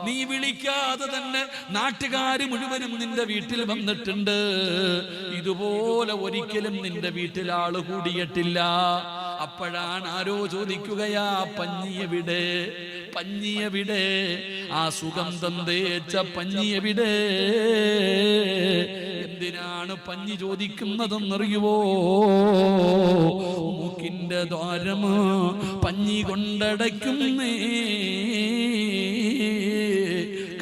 നീ വിളിക്കാതെ തന്നെ നാട്ടുകാര് മുഴുവനും നിന്റെ വീട്ടിൽ വന്നിട്ടുണ്ട്. ഇതുപോലെ ഒരിക്കലും നിന്റെ വീട്ടിൽ ആള് കൂടിയിട്ടില്ല. അപ്പോഴാണ് ആരോ ചോദിക്കുകയാ, പഞ്ഞിയെവിടെ, പഞ്ഞിയെവിടെ, ആ സുഗന്ധം തേച്ച പഞ്ഞിയെവിടെ? എന്തിനാണ് പഞ്ഞി ചോദിക്കുന്നതെന്നറിയുവോ? മൂക്കിന്റെ ദ്വാരം പഞ്ഞി കൊണ്ടടയ്ക്കുന്നേ,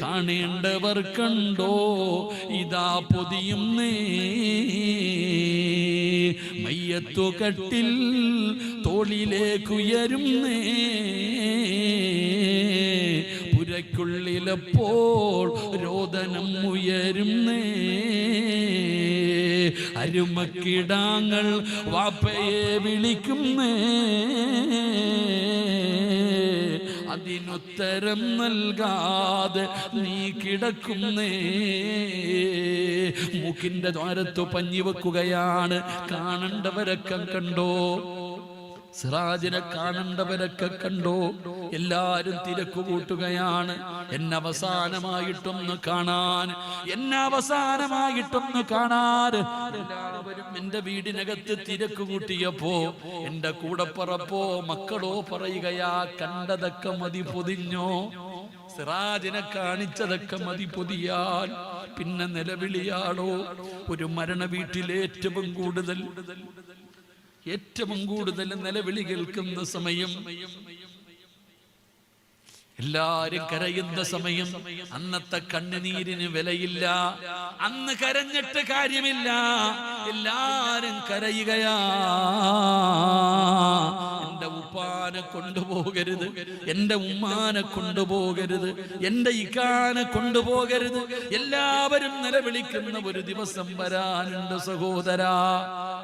കാണേണ്ടവർ കണ്ടോ ഇതാ പൊതിയുന്നേ. മയ്യത്തു കട്ടിൽ തോളിലേക്കുയരുന്നേ, പുരയ്ക്കുള്ളിലപ്പോൾ രോദനം ഉയരുന്നേ. അരുമക്കിടാങ്ങൾ വാപ്പയെ വിളിക്കുന്നേ, അതിനുത്തരം നൽകാതെ നീ കിടക്കുന്നേ. മൂക്കിന്റെ ദ്വാരത്തു പഞ്ഞി വെക്കുകയാണ്. കാണേണ്ടവരൊക്കെ കണ്ടോ, സിറാജിനെ കാണേണ്ടവരൊക്കെ കണ്ടോ. എല്ലാരും തിരക്ക് കൂട്ടുകയാണ്. എന്നെ അവസാനമായിട്ടൊന്ന് കാണാൻ, എന്നെ അവസാനമായിട്ടൊന്ന് കാണാൻ എല്ലാവരും എന്റെ വീടിനകത്ത് തിരക്ക് കൂട്ടിയപ്പോ എന്റെ കൂടപ്പറപ്പോ മക്കളോ പറയുകയാ, കണ്ടതൊക്കെ മതി പൊതിഞ്ഞോ, സിറാജിനെ കാണിച്ചതൊക്കെ മതി പൊതിയാൽ പിന്നെ നിലവിളിയാടോ. ഒരു മരണ വീട്ടിൽ ഏറ്റവും കൂടുതൽ നിലവിളി കേൾക്കുന്ന സമയം, എല്ലാരും കരയുന്ന സമയം, അന്നത്തെ കണ്ണുനീരിന് വിലയില്ല. അന്ന് കരഞ്ഞിട്ട് കാര്യമില്ല, എല്ലാരും കരയുകയാ. എന്റെ ഉപ്പാനെ കൊണ്ടുപോകരുത്, എന്റെ ഉമ്മാനെ കൊണ്ടുപോകരുത്, എന്റെ ഇക്കാനെ കൊണ്ടുപോകരുത്. എല്ലാവരും നിലവിളിക്കുന്ന ഒരു ദിവസം വരാനുണ്ട് സഹോദരാ.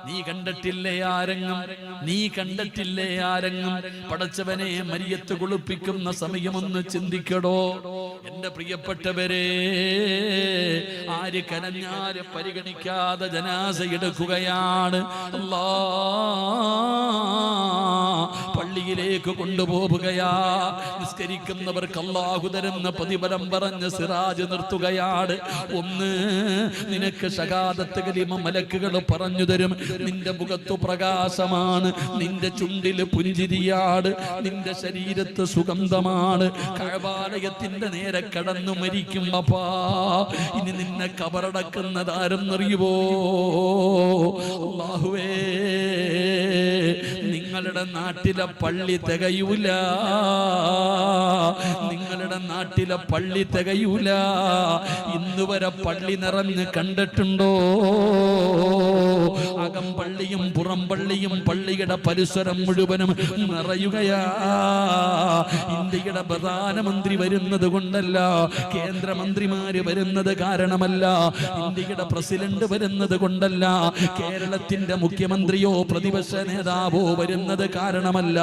നീ കണ്ടിട്ടില്ലേ ആരംഗം, നീ കണ്ടിട്ടില്ലേ ആരംഗം. പടച്ചവനെ മരിയത്ത് കുളിപ്പിക്കുന്ന സമയമൊന്ന് ചിന്തിക്കടോ. എന്റെ പ്രിയപ്പെട്ടവരെ, ആര് കരഞ്ഞാലും പരിഗണിക്കാതെ ജനാസ എടുക്കുകയാണ്. പള്ളിയിലേക്ക് കൊണ്ടുപോവുകയാ. നിസ്കരിക്കുന്നവർക്ക് അല്ലാഹു തരുന്ന പ്രതിഫലം പറഞ്ഞ് സിറാജ് നിർത്തുകയാണ്. ഒന്ന്, നിനക്ക് ശഹാദത്ത് കലിമ മലക്കുകൾ പറഞ്ഞു തരും. നിന്റെ മുഖത്തു പ്രകാശമാണ്, നിന്റെ ചുണ്ടില് പുഞ്ചിരിയാണ്, നിന്റെ ശരീരത്ത് സുഗന്ധമാണ്. കഅബാലയത്തിന്റെ നേരെ കടന്നു മരിക്കും. അപ്പാ ഇനി നിന്നെ കബറടക്കുന്നതാരെന്നറിയുവോ? അല്ലാഹുവേ, നിങ്ങളുടെ നാട്ടിലെ പള്ളി തികയൂല, നിങ്ങളുടെ നാട്ടിലെ പള്ളി തികയൂല. ഇന്ന് വരെ പള്ളി നിറഞ്ഞ് കണ്ടിട്ടുണ്ടോ? അകം പള്ളിയും പുറം പള്ളിയും പള്ളിയുടെ പരിസരം മുഴുവനും നിറയുകയാ. ഇന്ത്യയുടെ പ്രധാനമന്ത്രി വരുന്നത് കൊണ്ടല്ല, കേന്ദ്രമന്ത്രിമാര് വരുന്നത് കാരണമല്ല, ഇന്ത്യയുടെ പ്രസിഡന്റ് വരുന്നത് കൊണ്ടല്ല, കേരളത്തിന്റെ മുഖ്യമന്ത്രിയോ പ്രതിപക്ഷ നേതാവോ വരുന്നത് കാരണമല്ല.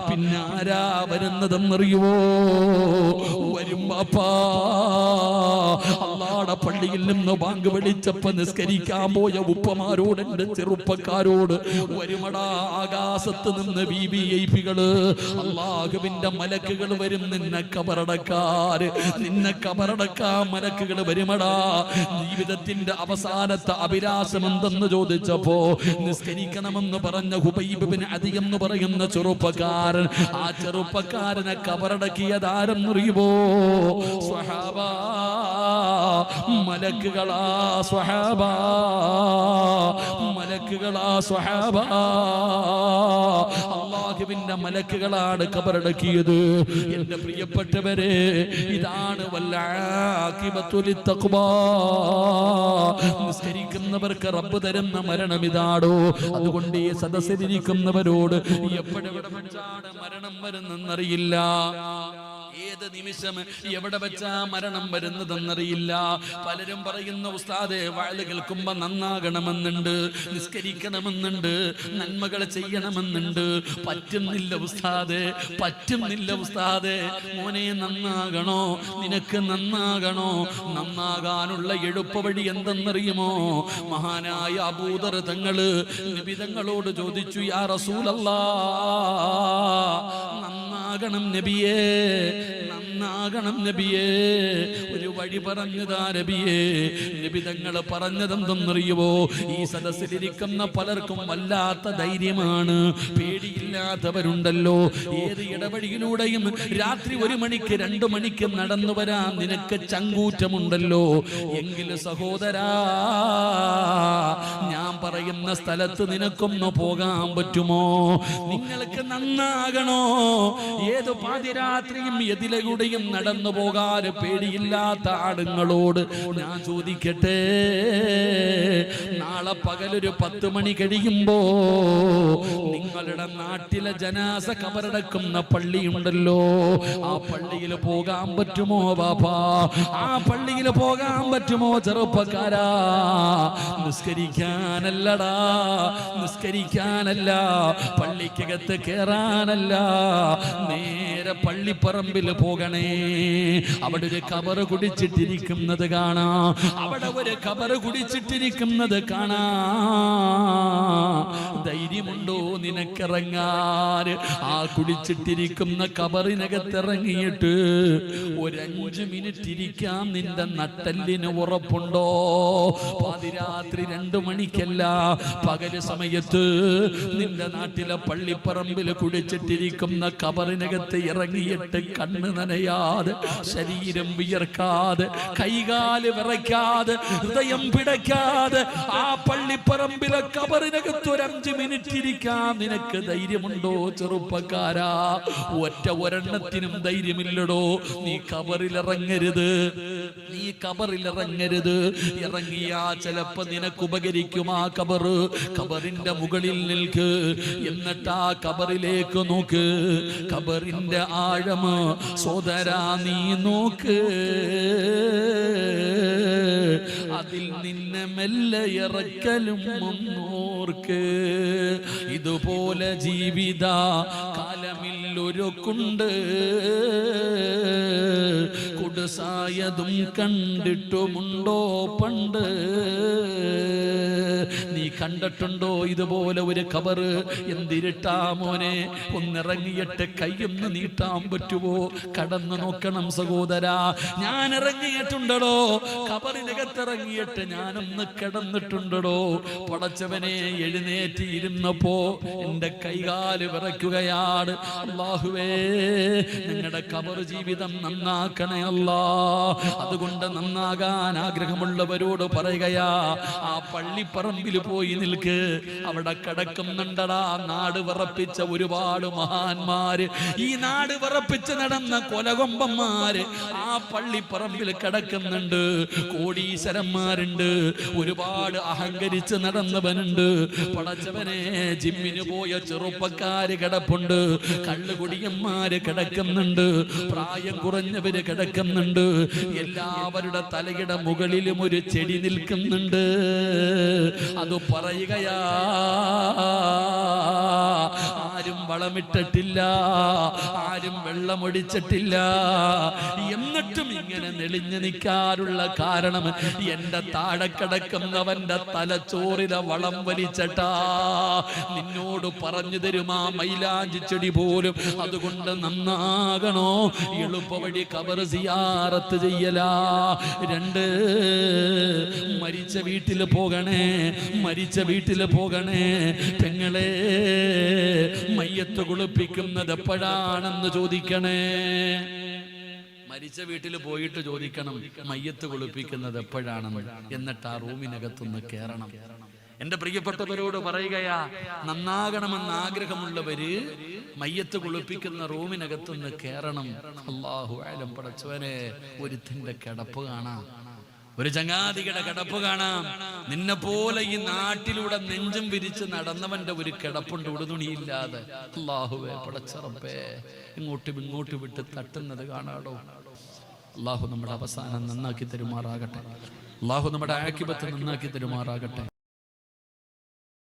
പിന്നെ ആരാ വരുന്നതെന്നറിയുവോ? വരും ബാപ്പാ. അള്ളാടെ പള്ളിയിൽ നിന്ന് ബാങ്ക് വിളിച്ചപ്പോ നിസ്കരിക്കാൻ പോയ ഉപ്പമാരോട്, എന്റെ ചെറുപ്പക്കാരോട്, വരുമടാ ആകാശത്ത് നിന്ന് വിവിഐപികള്, അള്ളാഹുവിന്റെ മലക്കുകൾ വരും നിന്നെ കബറടക്കാര്, നിന്നെ കബറടക്കാൻ മലക്കുകൾ വരുമടാ. ജീവിതത്തിന്റെ അവസാനത്തെ അഭിലാഷം എന്തെന്ന് ചോദിച്ചപ്പോ നിസ്കരിക്കണമെന്ന് പറഞ്ഞ ഹുബൈബ് ബിൻ അദി എന്ന് പറയുന്ന ചെറുപ്പക്കാരൻ, ആ ചെറുപ്പക്കാരനെ കബറടക്കിയതാരെന്നറിയുമോ? സ്വഹാബാ, മലക്കുകളാ സ്വഹാബാ, മലക്കുകളാ സ്വഹാബാ. അല്ലാഹുവിന്റെ മലക്കുകളാണ് കബറടക്കിയത്. എന്റെ പ്രിയപ്പെട്ടവരെ, ഇതാണ് വല്ലാഖിബത്തുൽ തഖ്വാ. നിസ്കരിക്കുന്നവർക്ക് റബ്ബ് തരുന്ന മരണം ഇതാണോ? അതുകൊണ്ട് ഈ സദസ്സിലിരിക്കുന്നവരോട് എപ്പോഴെവിടെ വെച്ചാണ് മരണം വരുന്നെന്നറിയില്ല, ഏത് നിമിഷം എവിടെ വെച്ചാ മരണം വരുന്നതെന്നറിയില്ല. പലരും പറയുന്ന ഉസ്താദേ, വഅദ് കേൾക്കുമ്പോ നന്നാകണമെന്നുണ്ട്, നിസ്കരിക്കണമെന്നുണ്ട്, നന്മകൾ ചെയ്യണമെന്നുണ്ട്. പറ്റുന്നില്ല ഉസ്താദേ, പറ്റുന്നില്ല ഉസ്താദേ. മോനെ നന്നാകണോ? നിനക്ക് നന്നാകണോ? നന്നാകാനുള്ള എളുപ്പവഴി എന്തെന്നറിയുമോ? മഹാനായ അബൂദർ തങ്ങള് നബി തങ്ങളോട് ചോദിച്ചു, യാ റസൂലല്ലാഹ്, നന്നാകണം നബിയേ, നന്നാകണം നബിയേ, ഒരു വഴി പറഞ്ഞതാ നബിയേ. നബി തങ്ങൾ പറഞ്ഞതെന്തെന്നറിയുവോ? ഈ സദസ്സിലിരിക്കുന്ന പലർക്കും വല്ലാത്ത ധൈര്യമാണ്, പേടിയില്ലാത്തവരുണ്ടല്ലോ. ഏത് ഇടവഴിയിലൂടെയും രാത്രി 1 മണിക്ക് 2 മണിക്ക് നടന്നു വരാൻ നിനക്ക് ചങ്കൂറ്റമുണ്ടല്ലോ. എങ്കിൽ സഹോദരാ, ഞാൻ പറയുന്ന സ്ഥലത്ത് നിനക്കൊന്ന് പോകാൻ പറ്റുമോ? നിങ്ങൾക്ക് നന്നാകണോ? ഏത് പാതിരാത്രിയും എതിലൂടെയും നടന്നു പോകാൻ പേടിയില്ലാത്ത ആടുങ്ങളോട് ഞാൻ ചോദിക്കട്ടെ, നാളെ പകലൊരു 10 മണി കഴിയുമ്പോ നിങ്ങളുടെ നാട്ടിലെ ജനാസ കബറടക്കുന്ന പള്ളിയുണ്ടല്ലോ, ആ പള്ളിയിൽ പോകാൻ പറ്റുമോ ബാബാ? ആ പള്ളിയിൽ പോകാൻ പറ്റുമോ ചെറുപ്പക്കാരാ? നിസ്കരിക്കാനല്ലടാ, നിസ്കരിക്കാനല്ല, പള്ളിക്കകത്ത് കേറാനല്ല, നേരെ പള്ളിപ്പറമ്പിൽ പോകണേ. അവിടെ ഒരു കബറ് കുടിച്ചിട്ടിരിക്കുന്നത് കാണാം, അവിടെ ഒരു കബറ് കുടിച്ചിട്ടിരിക്കുന്നത് കാണാം. ധൈര്യമുണ്ടോ നിനക്കിറങ്ങാൻ? ആ കുടിച്ചിട്ടിരിക്കുന്ന കബറിനകത്തിറങ്ങിയിട്ട് ഒരു 5 മിനിറ്റ് ഇരിക്കാം നിന്റെ നട്ടല്ലിന് ഉറപ്പുണ്ടോ? പാതിരാത്രി 2 മണിക്കല്ല, പകല് സമയത്ത് നിന്റെ നാട്ടിലെ പള്ളിപ്പറമ്പിൽ കുടിച്ചിട്ടിരിക്കുന്ന കബറിനകത്ത് ഇറങ്ങിയിട്ട് കണ്ണ് നനയാതെ, ശരീരം വിയർക്കാതെ, കൈകാല് വിറയ്ക്കാതെ, ഹൃദയം പിടയ്ക്കാതെ ആ പള്ളിപ്പറമ്പിലെ കബറിനകത്ത് ഒരു 5 മിനിറ്റ് ഇരിക്കാൻ നിനക്ക് ധൈര്യമുണ്ടോ ചെറുപ്പക്കാരാ? ഒരെണ്ണത്തിനും ധൈര്യമില്ലടോ. നീ കബറിലിറങ്ങരുത്, നീ കബറിലിറങ്ങരുത്. ഇറങ്ങിയാ ചിലപ്പോ നിനക്ക് ഉപകരിക്കും ആ കബറ്. കബറിന്റെ മുകളിൽ നിൽക്ക്, എന്നിട്ട് ആ കബറിലേക്ക് നോക്ക്. കബറിന്റെ ആഴം സോദരാ നീ നോക്ക്, അതിൽ നിന്നെ മെല്ലെ ഇറക്കലും ഒന്നോർക്ക്. ഇതുപോലെ ജീവിത കാലമില്ലൊരുക്കുണ്ട്, കുടുസായതും കണ്ടിട്ടുമുണ്ടോ പണ്ട്? നീ കണ്ടിട്ടുണ്ടോ ഇതുപോലെ ഒരു കബറ്? എന്തിരിട്ടാ മോനെ, ഒന്നിറങ്ങിയിട്ട് കൈയൊന്ന് നീട്ടാൻ പറ്റുമോ? കടന്നു നോക്കണം സഹോദരാ. ഞാൻ ഇറങ്ങിയിട്ടുണ്ടോ കബറിനകത്തിറങ്ങിയിട്ട്? ഞാനൊന്ന് കിടന്നിട്ടുണ്ടോ? പടച്ചവനെ, എഴുന്നേറ്റ് ഇരുന്നപ്പോ എന്റെ കൈകാല് വിറയ്ക്കുകയാണ്. അല്ലാഹുവേ, ഞങ്ങളുടെ കബർ ജീവിതം നന്നാക്കണേ അല്ലാ. അതുകൊണ്ട് നന്നാകാൻ ആഗ്രഹമുള്ളവരോട് പറയുകയാ, ആ പള്ളിപ്പറമ്പിൽ പോയി നിൽക്ക്. അവിടെ കിടക്കുന്നുണ്ടടാ നാട് വിറപ്പിച്ച ഒരുപാട് മഹാന്മാര്, ഈ നാട് വിറപ്പിച്ച് നടന്ന കൊലകൊമ്പന്മാര്. ആ പള്ളിപ്പറമ്പിൽ കിടക്കുന്നുണ്ട്. കോടീശ്വരന്മാരുണ്ട്, ഒരുപാട് അഹങ്കരിച്ച് നടന്നവനുണ്ട്. പടച്ചവനെ, ജിമ്മിന് പോയ ചെറുപ്പക്കാര് കിടപ്പുണ്ട്, കള്ളുകുടിയന്മാര് കിടക്കുന്നുണ്ട്, പ്രായം കുറഞ്ഞവര് കിടക്കുന്നുണ്ട്. എല്ലാവരുടെ തലയുടെ മുകളിലും ഒരു ചെടി നിൽക്കുന്നുണ്ട്. അത് പറയുകയാ, ആരും വളമിട്ടിട്ടില്ല, ആരും വെള്ളമൊടിച്ചിട്ടില്ല. എന്നിട്ടും ഇങ്ങനെ നെളിഞ്ഞു നിൽക്കാനുള്ള കാരണം എന്റെ താഴെ കിടക്കുന്നവന്റെ തലച്ചോറിലെ വളം വലിച്ചട്ടാ. നിന്നോട് പറഞ്ഞു തരുമാ മൈലാഞ്ചി ചെടി പോലും അതുകൊണ്ട് നന്നാകണോ? എളുപ്പവഴി ഖബർ സിയാറത്ത് ചെയ്യലാ. 2, മരിച്ച വീട്ടിൽ പോകണേ, മരിച്ച വീട്ടിൽ പോകണേ. പെങ്ങളെ, മയ്യത്ത് കുളിപ്പിക്കുന്നത് എപ്പോഴാണെന്ന് ചോദിക്കണേ. മരിച്ച വീട്ടിൽ പോയിട്ട് ചോദിക്കണം മയ്യത്ത് കുളിപ്പിക്കുന്നത് എപ്പോഴാണെന്ന്. എന്നിട്ട് ആ റൂമിനകത്തുനിന്ന് കയറണം. എന്റെ പ്രിയപ്പെട്ടവരോട് പറയുകയാ, നന്നാകണമെന്ന് ആഗ്രഹമുള്ളവര് മയ്യത്ത് കുളിപ്പിക്കുന്ന റൂമിനകത്തുനിന്ന് കയറണം. അല്ലാഹു അലം. പടച്ചവനെ, ഒരുത്തിന്റെ കിടപ്പ് കാണാം, ഒരു ചങ്ങാതിയുടെ കിടപ്പ് കാണാം. നിന്നെ പോലെ ഈ നാട്ടിലൂടെ നെഞ്ചും വിരിച്ച് നടന്നവന്റെ ഒരു കിടപ്പുണ്ട്, ഉടുതുണിയില്ലാതെ. അല്ലാഹുവേ, പടച്ചറപ്പേ, ഇങ്ങോട്ട് വിട്ട് തട്ടുന്നത് കാണാടോ. അല്ലാഹു നമ്മുടെ അവസാനം നന്നാക്കി തരുമാറാകട്ടെ. അല്ലാഹു നമ്മുടെ ആഖിബത്ത് നന്നാക്കി തരുമാറാകട്ടെ.